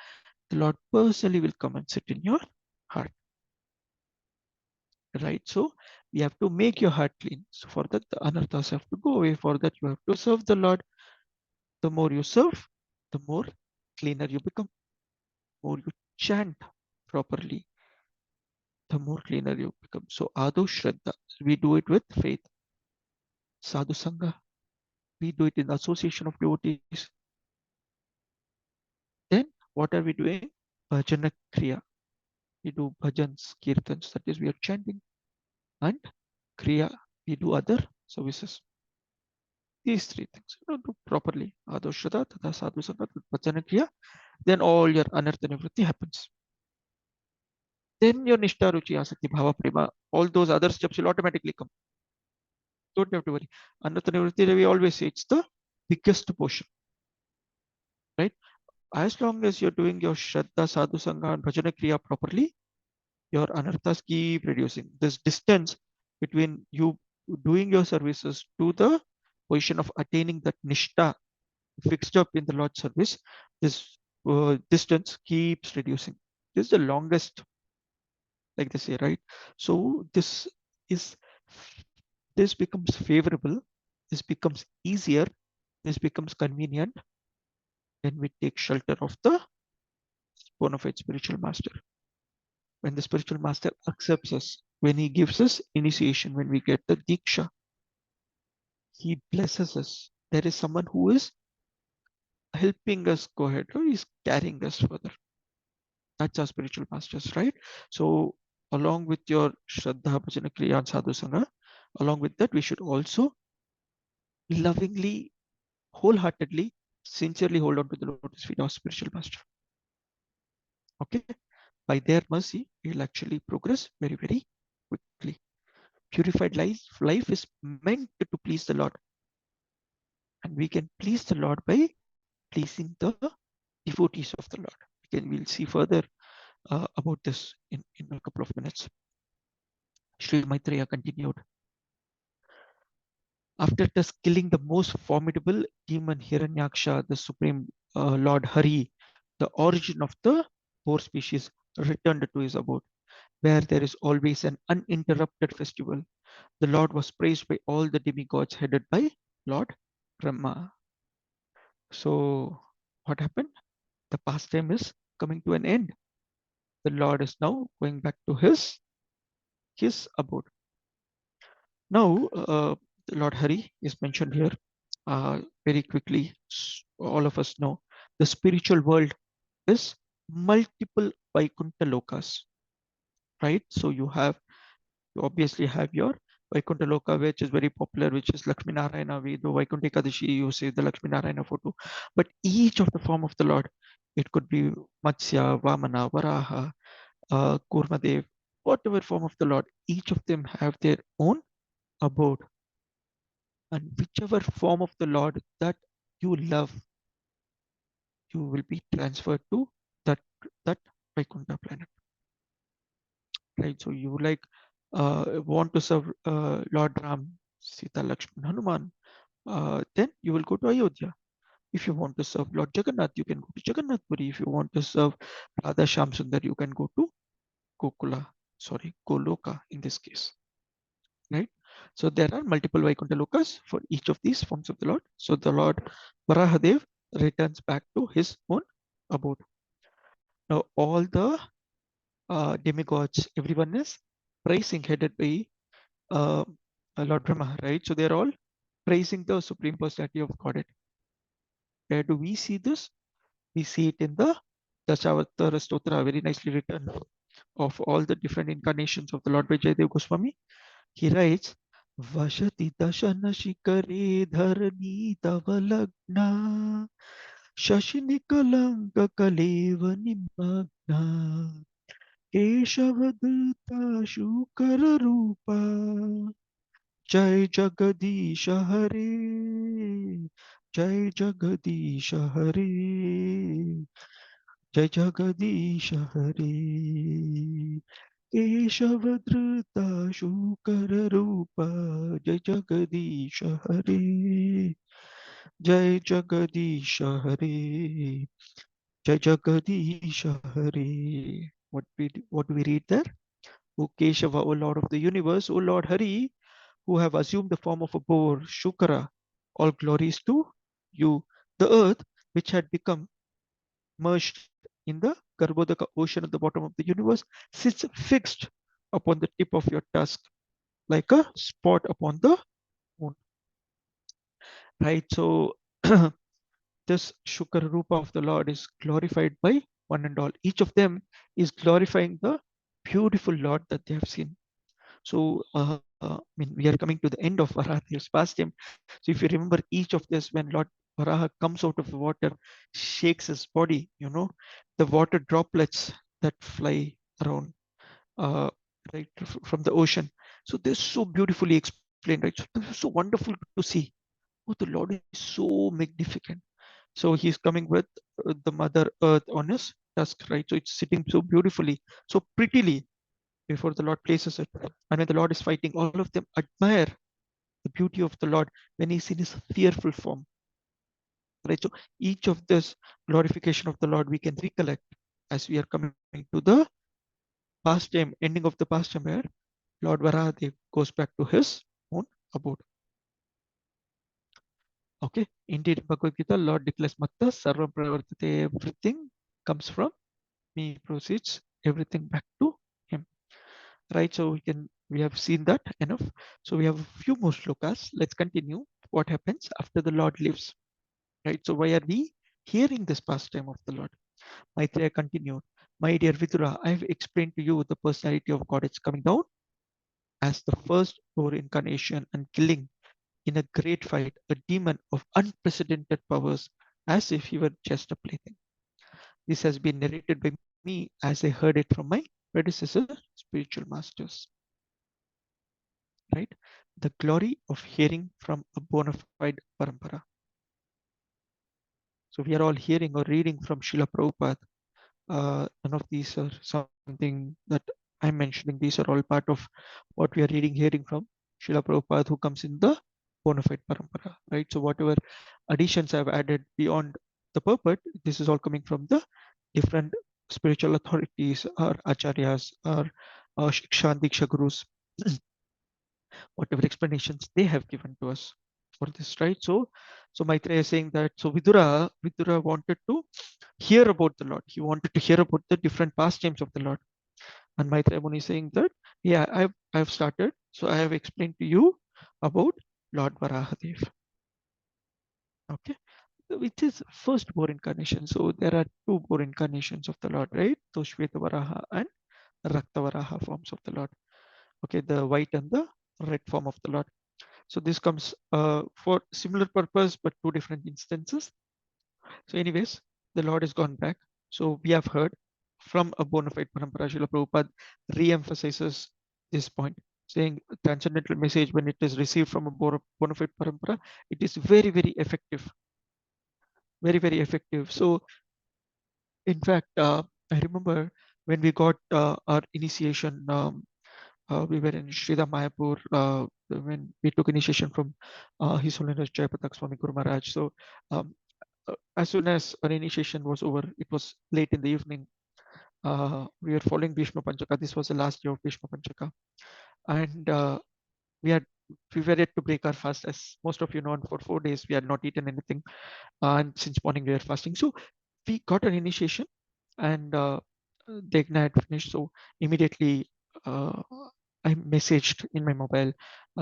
the Lord personally will come and sit in your heart. Right? So we have to make your heart clean. So for that, the anarthas have to go away. For that, you have to serve the Lord. The more you serve, the more cleaner you become. The more you chant properly, the more cleaner you become. So Adu Shraddha, we do it with faith. Sadhu Sangha, we do it in association of devotees. Then what are we doing? Bhajana Kriya. We do bhajans, kirtans, that is we are chanting. And Kriya, we do other services. These three things, do properly. Adu Shraddha, Tata Sadhu Sangha, Bhajana Kriya. Then all your anartha nivritti happens. Then your Nishta, Ruchi, Asakti, Bhava, Prema, all those other steps will automatically come. Don't have to worry. Anartha nivritti, we always say it's the biggest portion, right? As long as you're doing your Shraddha, Sadhu Sangha, and Bhajana Kriya properly, your anarthas keep reducing. This distance between you doing your services to the position of attaining that Nishta fixed up in the Lord's service, this distance keeps reducing. This is the longest, like they say, right? So is this becomes favorable, this becomes easier, this becomes convenient when we take shelter of the bona fide spiritual master. When the spiritual master accepts us, when he gives us initiation, when we get the diksha, he blesses us. There is someone who is helping us go ahead, or he's carrying us further. That's our spiritual masters, right? So along with your Shraddha, Bhajana, Kriya, and Sadhu Sangha, along with that, we should also lovingly, wholeheartedly, sincerely hold on to the lotus feet of our spiritual master. Okay? By their mercy, we'll actually progress very, very quickly. Purified life is meant to please the Lord. And we can please the Lord by pleasing the devotees of the Lord. Again, we'll see further about this in a couple of minutes. Sri Maitreya continued. After thus killing the most formidable demon Hiranyaksha, the supreme Lord Hari, the origin of the boar species, returned to his abode, where there is always an uninterrupted festival. The Lord was praised by all the demigods headed by Lord Brahma. So what happened? The pastime is coming to an end. The Lord is now going back to his abode. Now, Lord Hari is mentioned here very quickly. All of us know the spiritual world is multiple Vaikuntha lokas, right? So you obviously have your Vaikuntha loka, which is very popular, which is Lakshmi Narayana. We do Vaikuntha Ekadashi, you say the Lakshmi Narayana photo. But each of the form of the Lord, it could be Matsya, Vamana, Varaha, Kurmadev, whatever form of the Lord, each of them have their own abode. And whichever form of the Lord that you love, you will be transferred to that Vaikuntha planet. Right? So you like want to serve Lord Ram, Sita, Lakshman, Hanuman, then you will go to Ayodhya. If you want to serve Lord Jagannath, you can go to Jagannath Puri. If you want to serve Radha Sham Sundar, you can go to Goloka in this case. Right? So there are multiple Vaikuntha Lokas for each of these forms of the Lord. So the Lord Varahadev returns back to his own abode. Now all the demigods, everyone is praising, headed by uh, Lord Brahma, right? So they're all praising the Supreme Personality of Godhead. Where do we see this? We see it in the Dashavatara Stotra, very nicely written, of all the different incarnations of the Lord by Jayadev Goswami. He writes, Vashati Dashana Shikare Dharani Tavalagna Shashinikalanga Kaleva Nimagna Keshavadutta Shukara Rupa Jai Jagadisha Hare Jai Jagadisha Hare Jai Jagadisha Hare Keshavadruta Shukara Rupa Jai Jagadisha Hare Jai Jagadisha Hare Jai Jagadisha Hare. What do we read there? O Keshava, O Lord of the universe, O Lord Hari, who have assumed the form of a boar, Shukara, all glories to you. The earth, which had become merged in the Garbhodaka ocean at the bottom of the universe, sits fixed upon the tip of your tusk, like a spot upon the moon. Right? So this Shukara Rupa of the Lord is glorified by one and all. Each of them is glorifying the beautiful Lord that they have seen. So, I mean, we are coming to the end of Varaha's pastime. So, if you remember each of this, when Lord Varaha comes out of the water, shakes his body, the water droplets that fly around, uh, right, from the ocean. So, this is so beautifully explained, right? So, this is so wonderful to see. Oh, the Lord is so magnificent. So, he's coming with the Mother Earth on his tusk, right? So, it's sitting so beautifully, so prettily before the Lord places it. And when the Lord is fighting, all of them admire the beauty of the Lord when he's in his fearful form. Right. So each of this glorification of the Lord we can recollect as we are coming to the pastime, ending of the pastime where Lord Varahadev goes back to his own abode. Okay. Indeed, in Bhagavad Gita, Lord declares Matta Sarvam Pravartate, everything comes from me, proceeds everything back to him. Right, so we have seen that enough. So we have a few more shlokas. Let's continue. What happens after the Lord lives? Right, so why are we hearing this pastime of the Lord? Maitreya continued, my dear Vidura, I have explained to you the personality of God is coming down as the first Lord incarnation and killing in a great fight a demon of unprecedented powers as if he were just a plaything. This has been narrated by me as I heard it from my predecessor spiritual masters. Right? The glory of hearing from a bona fide parampara. So we are all hearing or reading from Srila Prabhupada. None of these are something that I'm mentioning. These are all part of what we are reading, hearing from Srila Prabhupada, who comes in the bona fide parampara. Right? So whatever additions I've added beyond the purport, this is all coming from the different spiritual authorities or acharyas or Shiksha Diksha gurus, whatever explanations they have given to us for this, right? So Maitreya is saying that Vidura wanted to hear about the Lord. He wanted to hear about the different pastimes of the Lord. And Maitreya Muni is saying that, yeah, I've started. So I have explained to you about Lord Varahadev. Okay. Which is first born incarnation. So there are two born incarnations of the Lord, right? So Shweta Varaha and Rakta Varaha forms of the Lord. Okay, the white and the red form of the Lord. So this comes for similar purpose, but two different instances. So anyways, the Lord has gone back. So we have heard from a bona fide parampara. Srila Prabhupada re-emphasizes this point, saying transcendental message, when it is received from a bona fide parampara, it is very, very effective. Very, very effective. So in fact, I remember when we got our initiation, we were in Sridham Mayapur when we took initiation from His Holiness Jayapatak Swami Guru Maharaj. So um, as soon as our initiation was over, it was late in the evening. We were following Bhishma Panchaka. This was the last year of Bhishma Panchaka, and we had we were yet to break our fast. As most of you know, and for 4 days we had not eaten anything, and since morning we were fasting. So we got an initiation, and the Yajna had finished. So immediately uh, I messaged in my mobile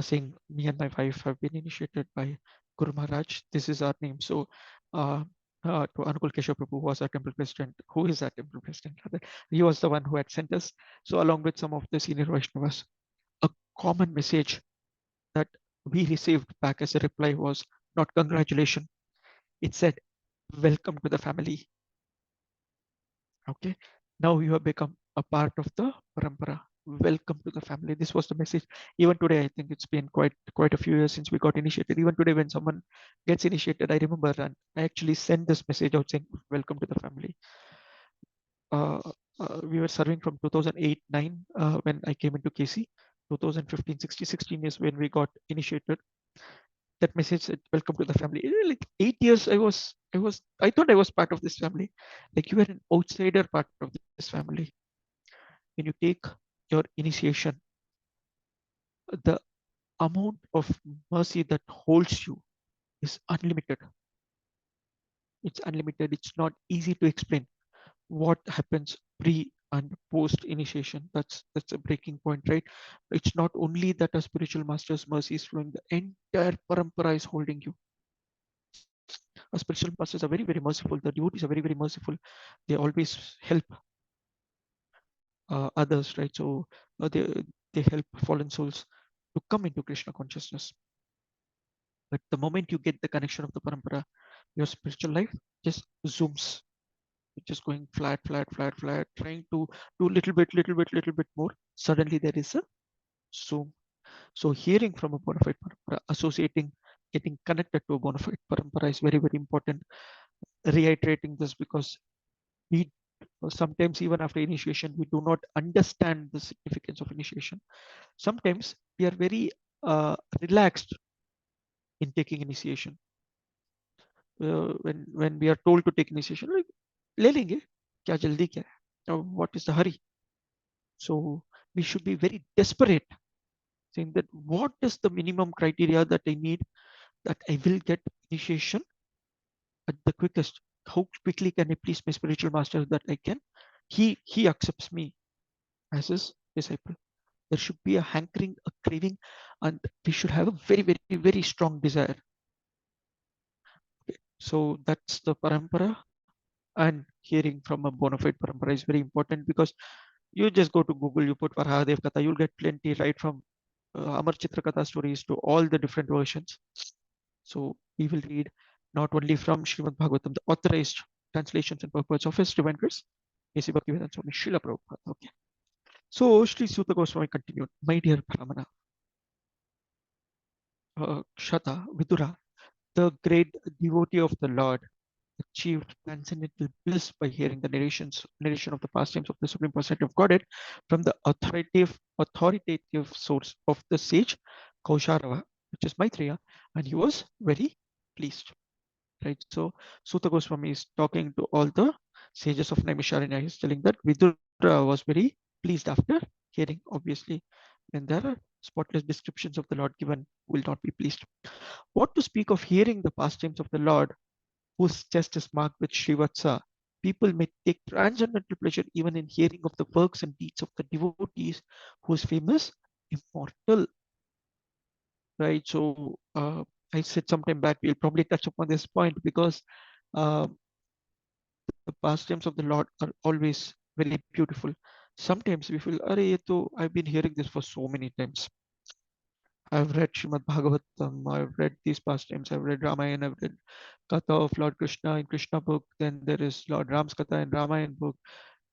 saying, me and my wife have been initiated by Guru Maharaj. This is our name. So uh, to Anukul Keshav Prabhu, who was our temple president, who is our temple president rather, he was the one who had sent us. So along with some of the senior Vaishnavas, a common message that we received back as a reply was not congratulation. It said, welcome to the family. Okay, now you have become a part of the parampara. Welcome to the family. This was the message. Even today, I think it's been quite a few years since we got initiated. Even today, when someone gets initiated, I remember and I actually send this message out saying, "Welcome to the family." Uh, we were serving from 2008-9 when I came into KC. 2015-16 is when we got initiated. That message said, "Welcome to the family." Like 8 years, I thought I was part of this family. Like you were an outsider part of this family. When you take your initiation, the amount of mercy that holds you is unlimited. It's unlimited. It's not easy to explain what happens pre and post initiation. That's a breaking point, right? It's not only that a spiritual master's mercy is flowing, the entire parampara is holding you. Our spiritual masters are very, very merciful. The devotees are very, very merciful. They always help others, right? So they help fallen souls to come into Krishna consciousness. But the moment you get the connection of the parampara, your spiritual life just zooms. It's just going flat, flat, flat, flat, trying to do little bit more. Suddenly there is a zoom. So hearing from a bona fide parampara, associating, getting connected to a bona fide parampara is very, very important. Reiterating this because we sometimes even after initiation we do not understand the significance of initiation. Sometimes we are very relaxed in taking initiation. When we are told to take initiation, like ले लेंगे क्या जल्दी क्या है? What is the hurry? So we should be very desperate, saying that what is the minimum criteria that I need that I will get initiation at the quickest. How quickly can I please my spiritual master that I can he accepts me as his disciple. There should be a hankering, a craving, and we should have a very, very, very strong desire. Okay. So that's the parampara, and hearing from a bona fide parampara is very important because you just go to Google, you put Varahadev Katha, you'll get plenty right from Amar Chitra Katha stories to all the different versions. So we will read not only from Srimad Bhagavatam, the authorized translations and purports of His Divine Grace, A.C. Bhaktivedanta Swami Srila Prabhupada. Okay. So Sri Suta Goswami continued, my dear Brahmana, Shata, Vidura, the great devotee of the Lord, achieved transcendental bliss by hearing the narration of the pastimes of the Supreme Personality of Godhead from the authoritative source of the sage Kausharava, which is Maitreya, and he was very pleased. Right. So Suta Goswami is talking to all the sages of Naimisharanya. He's telling that Vidura was very pleased after hearing. Obviously, when there are spotless descriptions of the Lord given, will not be pleased. What to speak of hearing the pastimes of the Lord, whose chest is marked with Srivatsa? People may take transcendental pleasure even in hearing of the works and deeds of the devotees whose fame is immortal. Right. So I said sometime back we'll probably touch upon this point because uh, the pastimes of the Lord are always very beautiful. Sometimes we feel, Are, I've been hearing this for so many times. I've read Srimad Bhagavatam, I've read these pastimes, I've read Ramayana, I've read Katha of Lord Krishna in Krishna book, then there is Lord Ram's Katha in Ramayana book.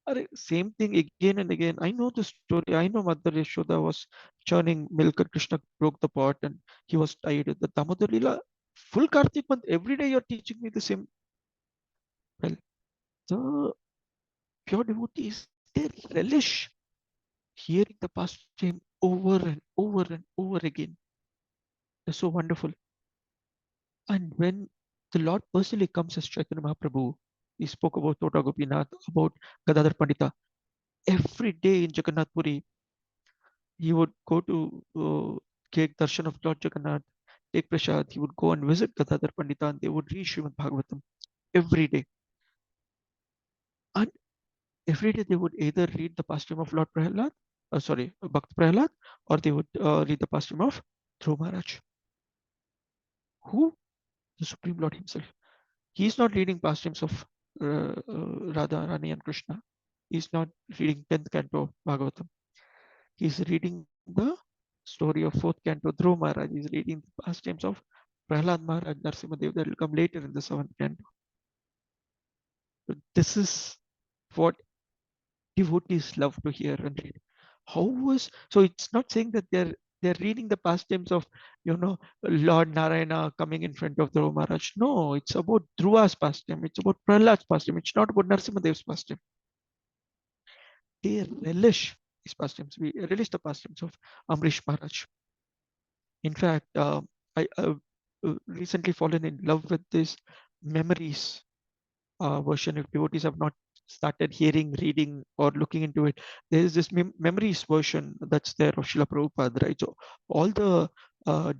Are, same thing again and again. I know the story. I know Mother Yashoda was churning milk and Krishna broke the pot and he was tired. The Damodar Lila, full Kartik month, every day you're teaching me the same. Well, the pure devotees, they relish hearing the pastime over and over and over again. They're so wonderful. And when the Lord personally comes as Chaitanya Mahaprabhu, he spoke about Tota Gopinath, about Gadadhar Pandita. Every day in Jagannath Puri, he would go to take darshan of Lord Jagannath, take prasad. He would go and visit Gadadhar Pandita and they would read Srimad Bhagavatam every day. And every day they would either read the pastime of Lord Prahlad, Bhakt Prahlad, or they would read the pastime of Dhruv Maharaj, who the Supreme Lord himself. He is not reading pastimes of Radha, Rani, and Krishna. He is not reading 10th canto of Bhagavatam. He is reading the story of 4th canto Dhruv Maharaj. He is reading the pastimes of Prahlad Maharaj, Narsimhadev that will come later in the 7th canto. This is what devotees love to hear and read. How was so? It's not saying that they're reading the pastimes of Lord Narayana coming in front of Dhruva Maharaj. No, it's about Dhruva's pastime. It's about Prahlad's pastime. It's not about Narasimhadev's pastime. They relish these pastimes. We relish the pastimes of Amrish Maharaj. In fact, I recently fallen in love with this memories version. If devotees have not started hearing, reading, or looking into it, there is this memories version that's there of Srila Prabhupada, right? So all the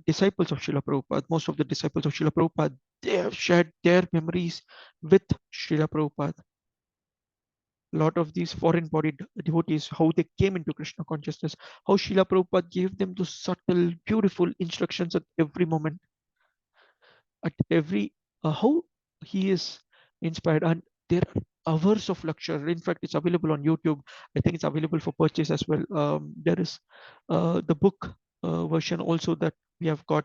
disciples of Srila Prabhupada, most of the disciples of Srila Prabhupada, they have shared their memories with Srila Prabhupada. A lot of these foreign bodied devotees, how they came into Krishna consciousness, how Srila Prabhupada gave them those subtle, beautiful instructions at every moment, at every how he is inspired. And there are hours of lecture. In fact, it's available on YouTube. I think it's available for purchase as well. There is the book version also that we have got.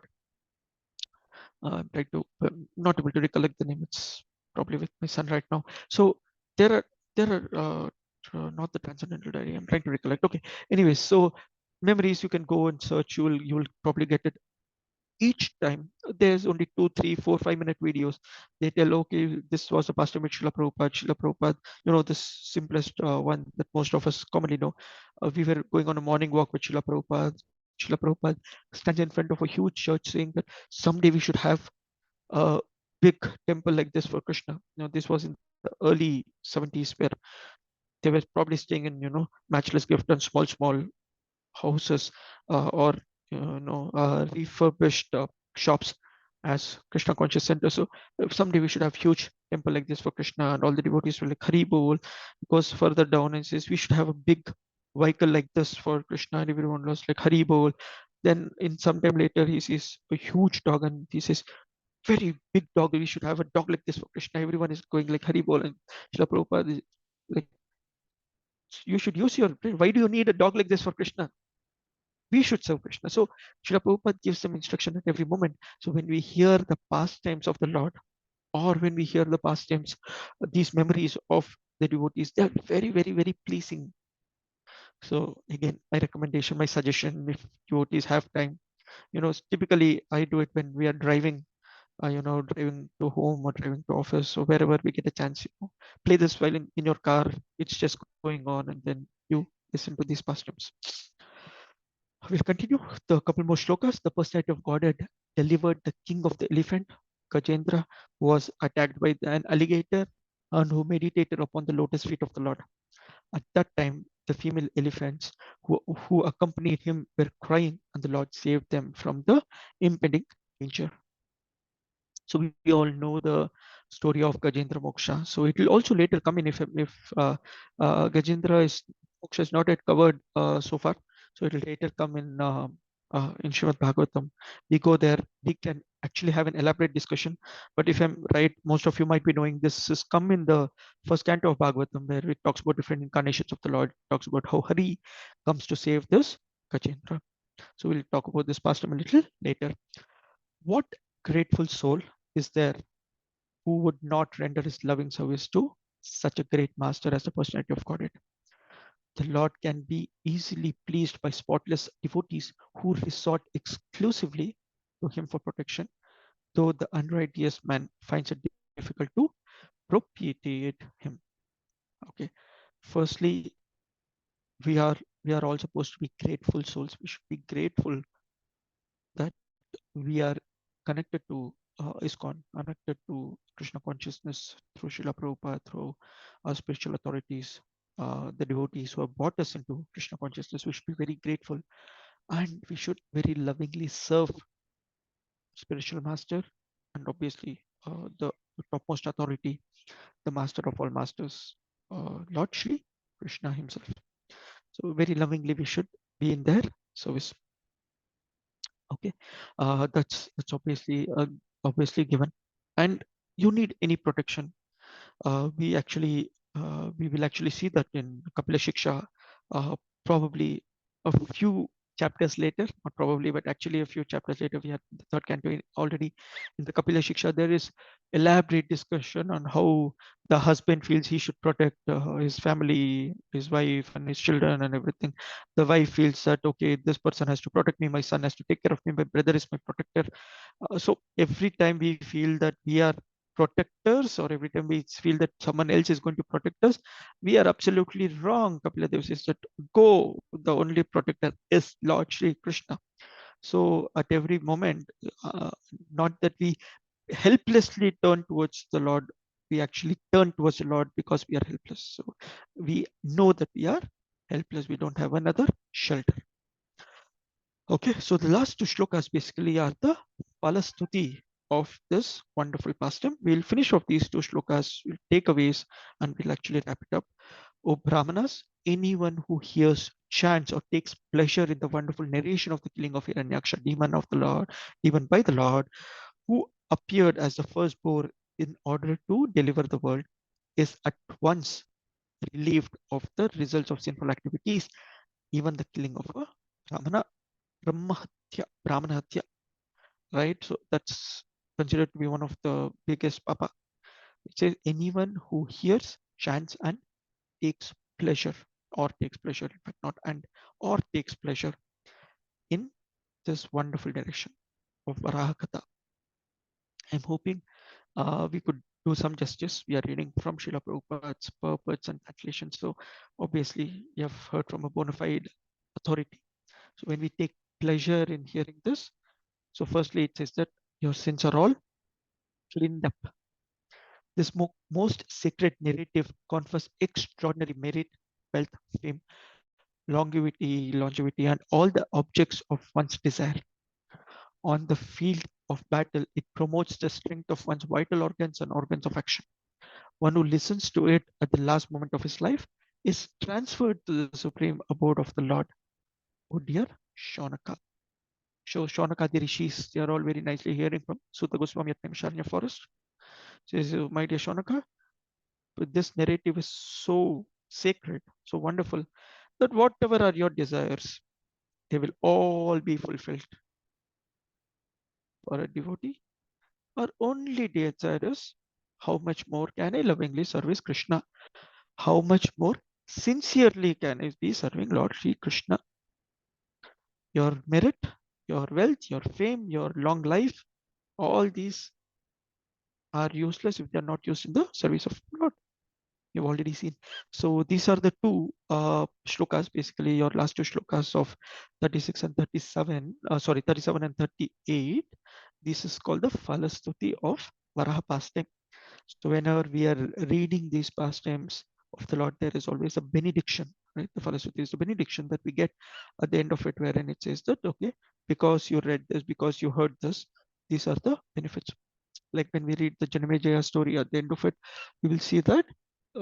I'm trying to not able to recollect the name. It's probably with my son right now. So there are there are not the transcendental diary. I'm trying to recollect. Okay. Anyways, so memories, you can go and search. You will probably get it. Each time there's only 2, 3, 4, 5 minute videos. They tell, okay, this was a pastor with Srila Prabhupada, this simplest one that most of us commonly know. We were going on a morning walk with Srila Prabhupada. Srila Prabhupada stands in front of a huge church saying that someday we should have a big temple like this for Krishna. This was in the early 70s, where they were probably staying in, matchless gift and small houses, or refurbished shops as Krishna conscious center. So someday we should have huge temple like this for Krishna, and all the devotees were like Hari Bol. Because further down it says we should have a big vehicle like this for Krishna, and everyone was like Hari Bol. Then in some time later he sees a huge dog and he says, very big dog, we should have a dog like this for Krishna. Everyone is going like Hari Bol, and Srila Prabhupada is like, you should use your brain. Why do you need a dog like this for Krishna? We should serve Krishna. So Srila Prabhupada gives some instruction at every moment. So when we hear the pastimes of the Lord, or when we hear the pastimes, these memories of the devotees, they are very, very, very pleasing. So again, my recommendation, my suggestion, if devotees have time, typically I do it when we are driving, driving to home or driving to office or wherever we get a chance, play this while in your car. It's just going on, and then you listen to these pastimes. We'll continue the couple more shlokas. The personality of Godhead delivered the king of the elephant, Gajendra, who was attacked by an alligator and who meditated upon the lotus feet of the Lord. At that time, the female elephants who accompanied him were crying, and the Lord saved them from the impending danger. So we all know the story of Gajendra Moksha. So it will also later come in if Gajendra is Moksha is not yet covered so far. So it will later come in Srimad Bhagavatam. We go there. We can actually have an elaborate discussion. But if I'm right, most of you might be knowing this has come in the first canto of Bhagavatam, where it talks about different incarnations of the Lord. It talks about how Hari comes to save this Gajendra. So we'll talk about this past a little later. What grateful soul is there who would not render his loving service to such a great master as the personality of Godhead? The Lord can be easily pleased by spotless devotees who resort exclusively to him for protection, though the unrighteous man finds it difficult to propitiate him. Okay. Firstly, we are we are all supposed to be grateful souls. We should be grateful that we are connected to ISKCON, connected to Krishna consciousness through Srila Prabhupada, through our spiritual authorities, the devotees who have brought us into Krishna consciousness. We should be very grateful, and we should very lovingly serve spiritual master, and obviously the topmost authority, the master of all masters, Lord Shri Krishna himself. So very lovingly we should be in their service. Okay, that's obviously given. And you need any protection. We will actually see that in Kapila Shiksha. Probably a few chapters later, not probably, but actually a few chapters later, we have the third canto already in the Kapila Shiksha. There is elaborate discussion on how the husband feels he should protect his family, his wife, and his children, and everything. The wife feels that, okay, this person has to protect me, my son has to take care of me, my brother is my protector. So every time we feel that we are protectors, or every time we feel that someone else is going to protect us, we are absolutely wrong. Kapila Dev says that go, the only protector is Lord Shri Krishna. So at every moment, not that we helplessly turn towards the Lord, we actually turn towards the Lord because we are helpless. So we know that we are helpless, we don't have another shelter. Okay, so the last two shlokas basically are the Palastuti of this wonderful pastime. We'll finish off these two shlokas, we'll takeaways, and we'll actually wrap it up. O Brahmanas, anyone who hears, chants, or takes pleasure in the wonderful narration of the killing of Hiranyaksha, demon of the Lord, demon by the Lord, who appeared as the firstborn in order to deliver the world, is at once relieved of the results of sinful activities, even the killing of a Brahmana, Brahmana Hatya, right? So that's considered to be one of the biggest papa. It says anyone who hears, chants, and takes pleasure, or takes pleasure, in fact, not and, or takes pleasure in this wonderful direction of Varahakatha. I'm hoping we could do some justice. We are reading from Srila Prabhupada's purports and translations. So obviously you have heard from a bona fide authority. So when we take pleasure in hearing this, so firstly it says that your sins are all cleaned up. This most sacred narrative confers extraordinary merit, wealth, fame, longevity, and all the objects of one's desire. On the field of battle, it promotes the strength of one's vital organs and organs of action. One who listens to it at the last moment of his life is transferred to the supreme abode of the Lord. Oh dear Shaunaka. So Shaunaka the rishis, they are all very nicely hearing from Sutta Goswami at Naimisharanya forest. Says, my dear Shaunaka, this narrative is so sacred, so wonderful, that whatever are your desires, they will all be fulfilled. For a devotee, our only desire is how much more can I lovingly service Krishna? How much more sincerely can I be serving Lord Sri Krishna? Your merit, your wealth, your fame, your long life, all these are useless if they are not used in the service of Lord. You've already seen. So these are the two shlokas, basically your last two shlokas of 36 and 37, 37 and 38. This is called the Falastuti of Varaha pastime. So whenever we are reading these pastimes of the Lord, there is always a benediction, right? The Falastuti is the benediction that we get at the end of it, wherein it says that, okay, because you read this, because you heard this, these are the benefits. Like when we read the Janamejaya story at the end of it, we will see that,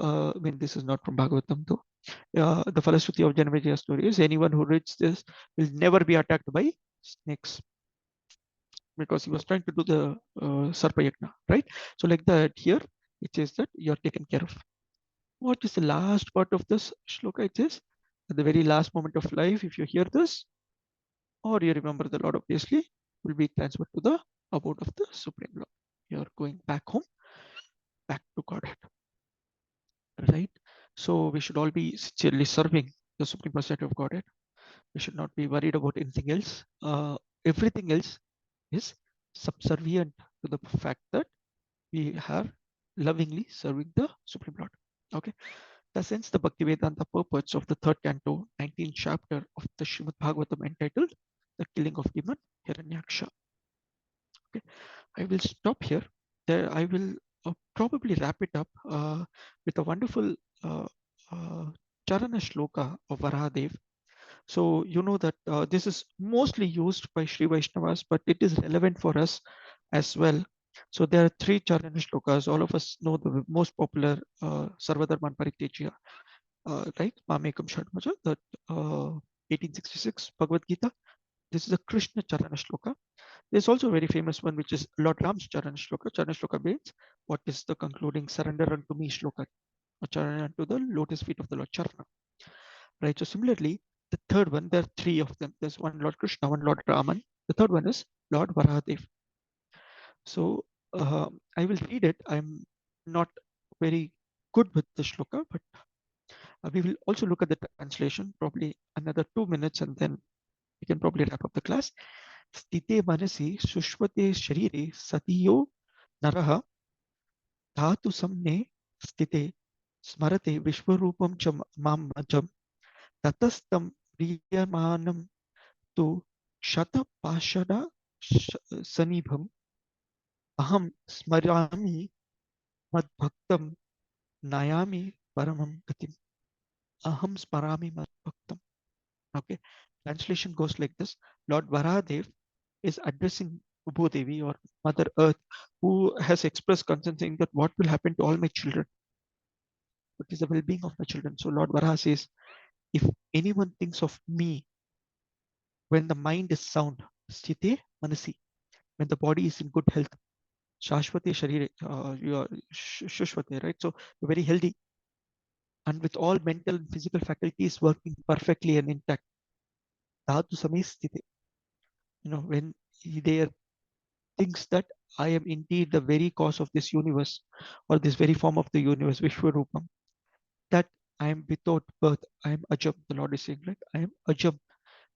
I mean, this is not from Bhagavatam though. The Falastuti of Janamejaya story is anyone who reads this will never be attacked by snakes, because he was trying to do the Sarpa Yajna, right? So like that here, it says that you're taken care of. What is the last part of this shloka? It says, at the very last moment of life, if you hear this, or you remember the Lord, obviously, will be transferred to the abode of the Supreme Lord. You're going back home, back to Godhead, right? So we should all be sincerely serving the Supreme Personality of Godhead. We should not be worried about anything else. Everything else is subservient to the fact that we are lovingly serving the Supreme Lord. Okay. Thus ends the Bhaktivedanta purports of the third canto, 19th chapter of the Srimad Bhagavatam, entitled The Killing of Demon Hiranyaksha. Okay. I will stop here. There I will probably wrap it up with a wonderful uh, Charana Shloka of Varahadev. So you know that this is mostly used by Sri Vaishnavas, but it is relevant for us as well. So there are three Charana shlokas. All of us know the most popular Sarvadharman Paritejya, right? Mamekam Shadmaja, that 1866 Bhagavad Gita. This is a Krishna Charana shloka. There's also a very famous one, which is Lord Ram's Charana shloka. Charana shloka means what is the concluding surrender unto me shloka, or Charana unto the lotus feet of the Lord Charana. Right. So similarly, the third one, there are three of them. There's one Lord Krishna, one Lord Raman. The third one is Lord Varahadev. So I will read it. I'm not very good with the shloka, but we will also look at the translation, probably another 2 minutes, and then we can probably wrap up the class. Stite manasi sushvate sharire satiyo naraha dhatu samne stite smarate vishwarupam cha mam majam tatastam priyamanam tu shata pashada sanibham aham smarami madbhaktam nayami paramam gatim. Aham smarami madbhaktam. Okay, translation goes like this. Lord Varahadev is addressing Ubhudevi or Mother Earth, who has expressed concern saying that what will happen to all my children? What is the well-being of my children? So Lord Varaha says, if anyone thinks of me when the mind is sound, sthite manasi, when the body is in good health, shashvate sharire, you are shushvate, right? So you're very healthy and with all mental and physical faculties working perfectly and intact. Dhatu same sthite, when they thinks that I am indeed the very cause of this universe or this very form of the universe, Vishwarupam, that I am without birth, I am Ajam, the Lord is saying, right? I am Ajam,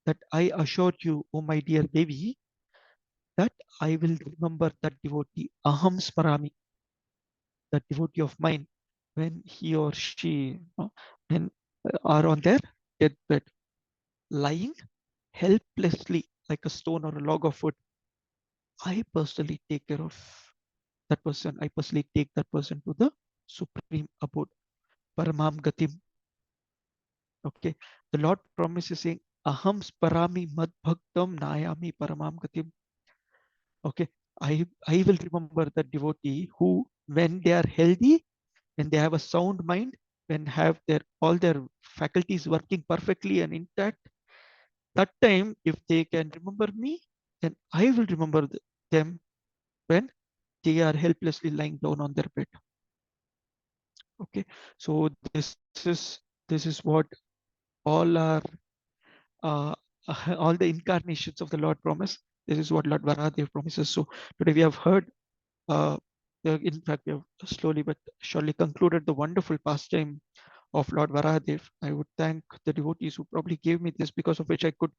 that I assure you, O my dear Devi, that I will remember that devotee, Aham Smarami, that devotee of mine, when he or she when, are on their deathbed, lying helplessly like a stone or a log of wood. I personally take care of that person. I personally take that person to the supreme abode, Paramam Gatim. Okay, the Lord promises saying, Aham Sparami Mad Bhaktam Nayami Paramam Gatim. Okay, I will remember the devotee who, when they are healthy, when they have a sound mind, when have their all their faculties working perfectly and intact, that time, if they can remember me, then I will remember them when they are helplessly lying down on their bed. Okay, so this is what all our uh, all the incarnations of the Lord promise. This is what Lord Varahadev promises. So today we have heard, in fact, we have slowly but surely concluded the wonderful pastime of Lord Varahadev. I would thank the devotees who probably gave me this, because of which I could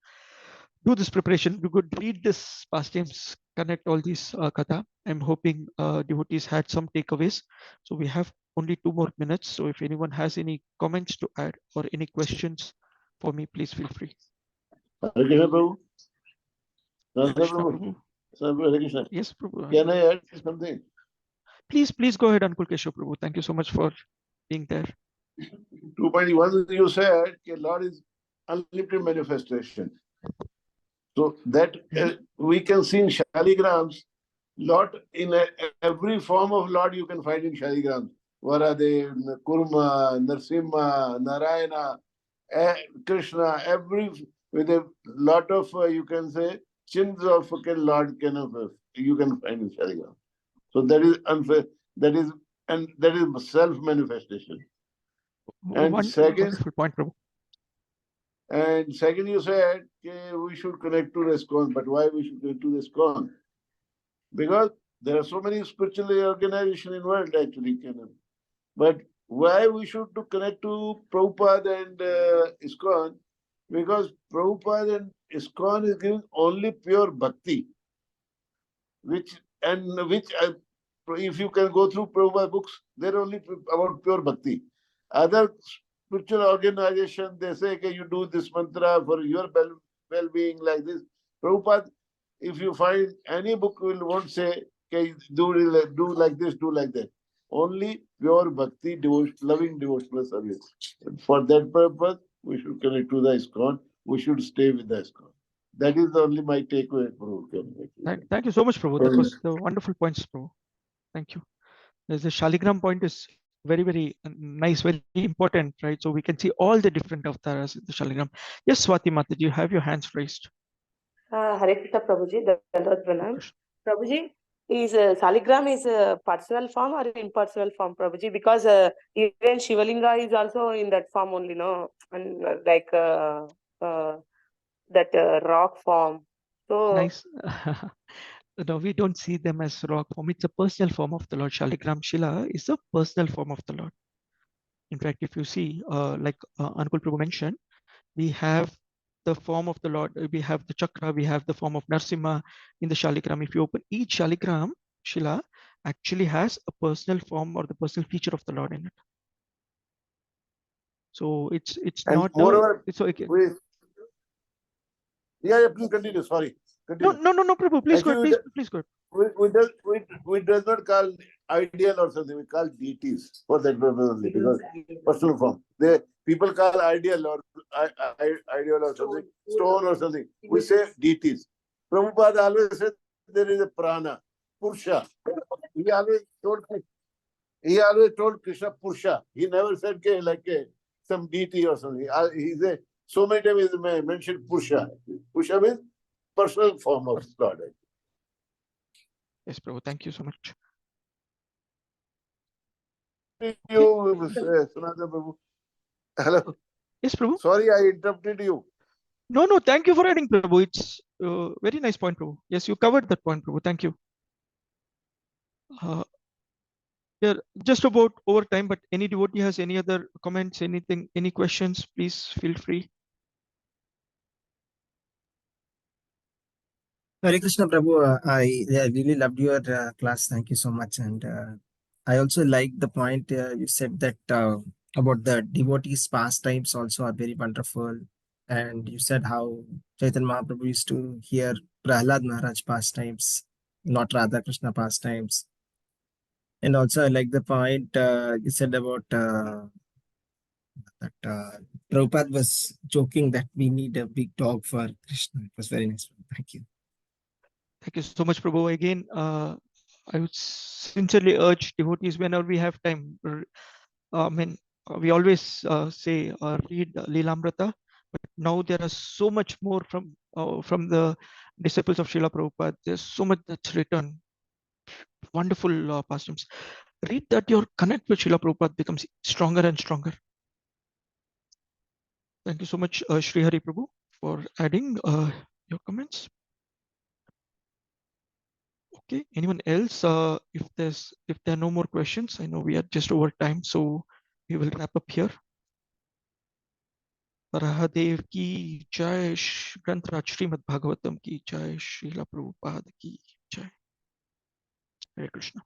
do this preparation. We could read this pastimes, connect all these katha. I'm hoping devotees had some takeaways. So we have only 2 more minutes. So if anyone has any comments to add or any questions for me, please feel free. Hare Krishna, Prabhu. Hare Krishna, Prabhu. Prabhu. Hare Krishna. Yes, Prabhu. Can I add something? Please go ahead, Ankul Keshav, Prabhu. Thank you so much for being there. 2.1, you said Lord is unlimited manifestation. So that we can see in Shaligrams, Lord, in every form of Lord you can find in Shaligrams. Varadev, Kurma, Narsimha, Narayana, Krishna, every with a lot of you can say chins of Lord you can find in Shaligrams. So that is unfair. That is self-manifestation. And second, wonderful point, Prabhu. And second, you said we should connect to ISKCON, but why we should connect to ISKCON? Because there are so many spiritual organizations in the world actually. But why we should to connect to Prabhupada and ISKCON? Because Prabhupada and ISKCON is giving only pure bhakti, which if you can go through Prabhupada books, they're only about pure bhakti. Other spiritual organization, they say, okay, you do this mantra for your well-being like this. Prabhupada, if you find any book, won't say, okay, do like this, do like that. Only pure bhakti, loving devotional service. And for that purpose, we should connect to the ISKCON. We should stay with the ISKCON. That is only my takeaway, Prabhu. Thank you so much, Prabhu. That was the wonderful points, Prabhu. Thank you. There's the Shaligram point is very, very nice, very important, right? So we can see all the different avatars in the Shaligram. Yes, Swati Mata, you have your hands raised. Hare Krishna, Prabhuji. Dandavad Pranam. Prabhuji, is Saligram is a personal form or impersonal form, Prabhuji? Because even Shivalinga is also in that form only, no? And that rock form. So Nice. No, we don't see them as rock form. It's a personal form of the Lord. Shaligram Shila is a personal form of the Lord. In fact, if you see, like Anukul Prabhu mentioned, we have the form of the Lord, we have the chakra, we have the form of Narsimha in the Shaligram. If you open each Shaligram, Shila actually has a personal form or the personal feature of the Lord in it. So it's And not moreover, it's okay. Please continue. Sorry, No, continue. Prabhu, please go Actually, ahead, please go ahead. we does not call ideal or something. We call deities for that purpose only, because personal form. People call ideal or ideal or something, stone or something. We say deities. Prabhupada always said there is a prana, Purusha. He always told Krishna Purusha. He never said like some deity or something. He said so many times he mentioned Purusha. Purusha means personal form of God. Yes, Prabhu, thank you so much. Sanatana Prabhu. Hello. Yes, Prabhu. Sorry, I interrupted you. No, thank you for adding, Prabhu. It's very nice point, Prabhu. Yes, you covered that point, Prabhu. Thank you. Yeah, just about over time, but any devotee has any other comments, anything, any questions, please feel free. Hare Krishna Prabhu, I really loved your class. Thank you so much. And I also like the point you said that about the devotees' pastimes also are very wonderful. And you said how Chaitanya Mahaprabhu used to hear Prahlad Maharaj pastimes, not Radha Krishna pastimes. And also I like the point you said about that Prabhupada was joking that we need a big dog for Krishna. It was very nice. Thank you. Thank you so much, Prabhu. Again, I would sincerely urge devotees whenever we have time. I mean, we always say read Leelamrita, but now there are so much more from the disciples of Srila Prabhupada. There's so much that's written. Wonderful pastimes. Read that your connect with Srila Prabhupada becomes stronger and stronger. Thank you so much, Sri Hari Prabhu, for adding your comments. Okay, anyone else? If there are no more questions, I know we are just over time, so we will wrap up here. Rahadev ki jai, Grantraj Srimad Bhagavatam ki jai, Srila Prabhupada ki jai. Hare Krishna.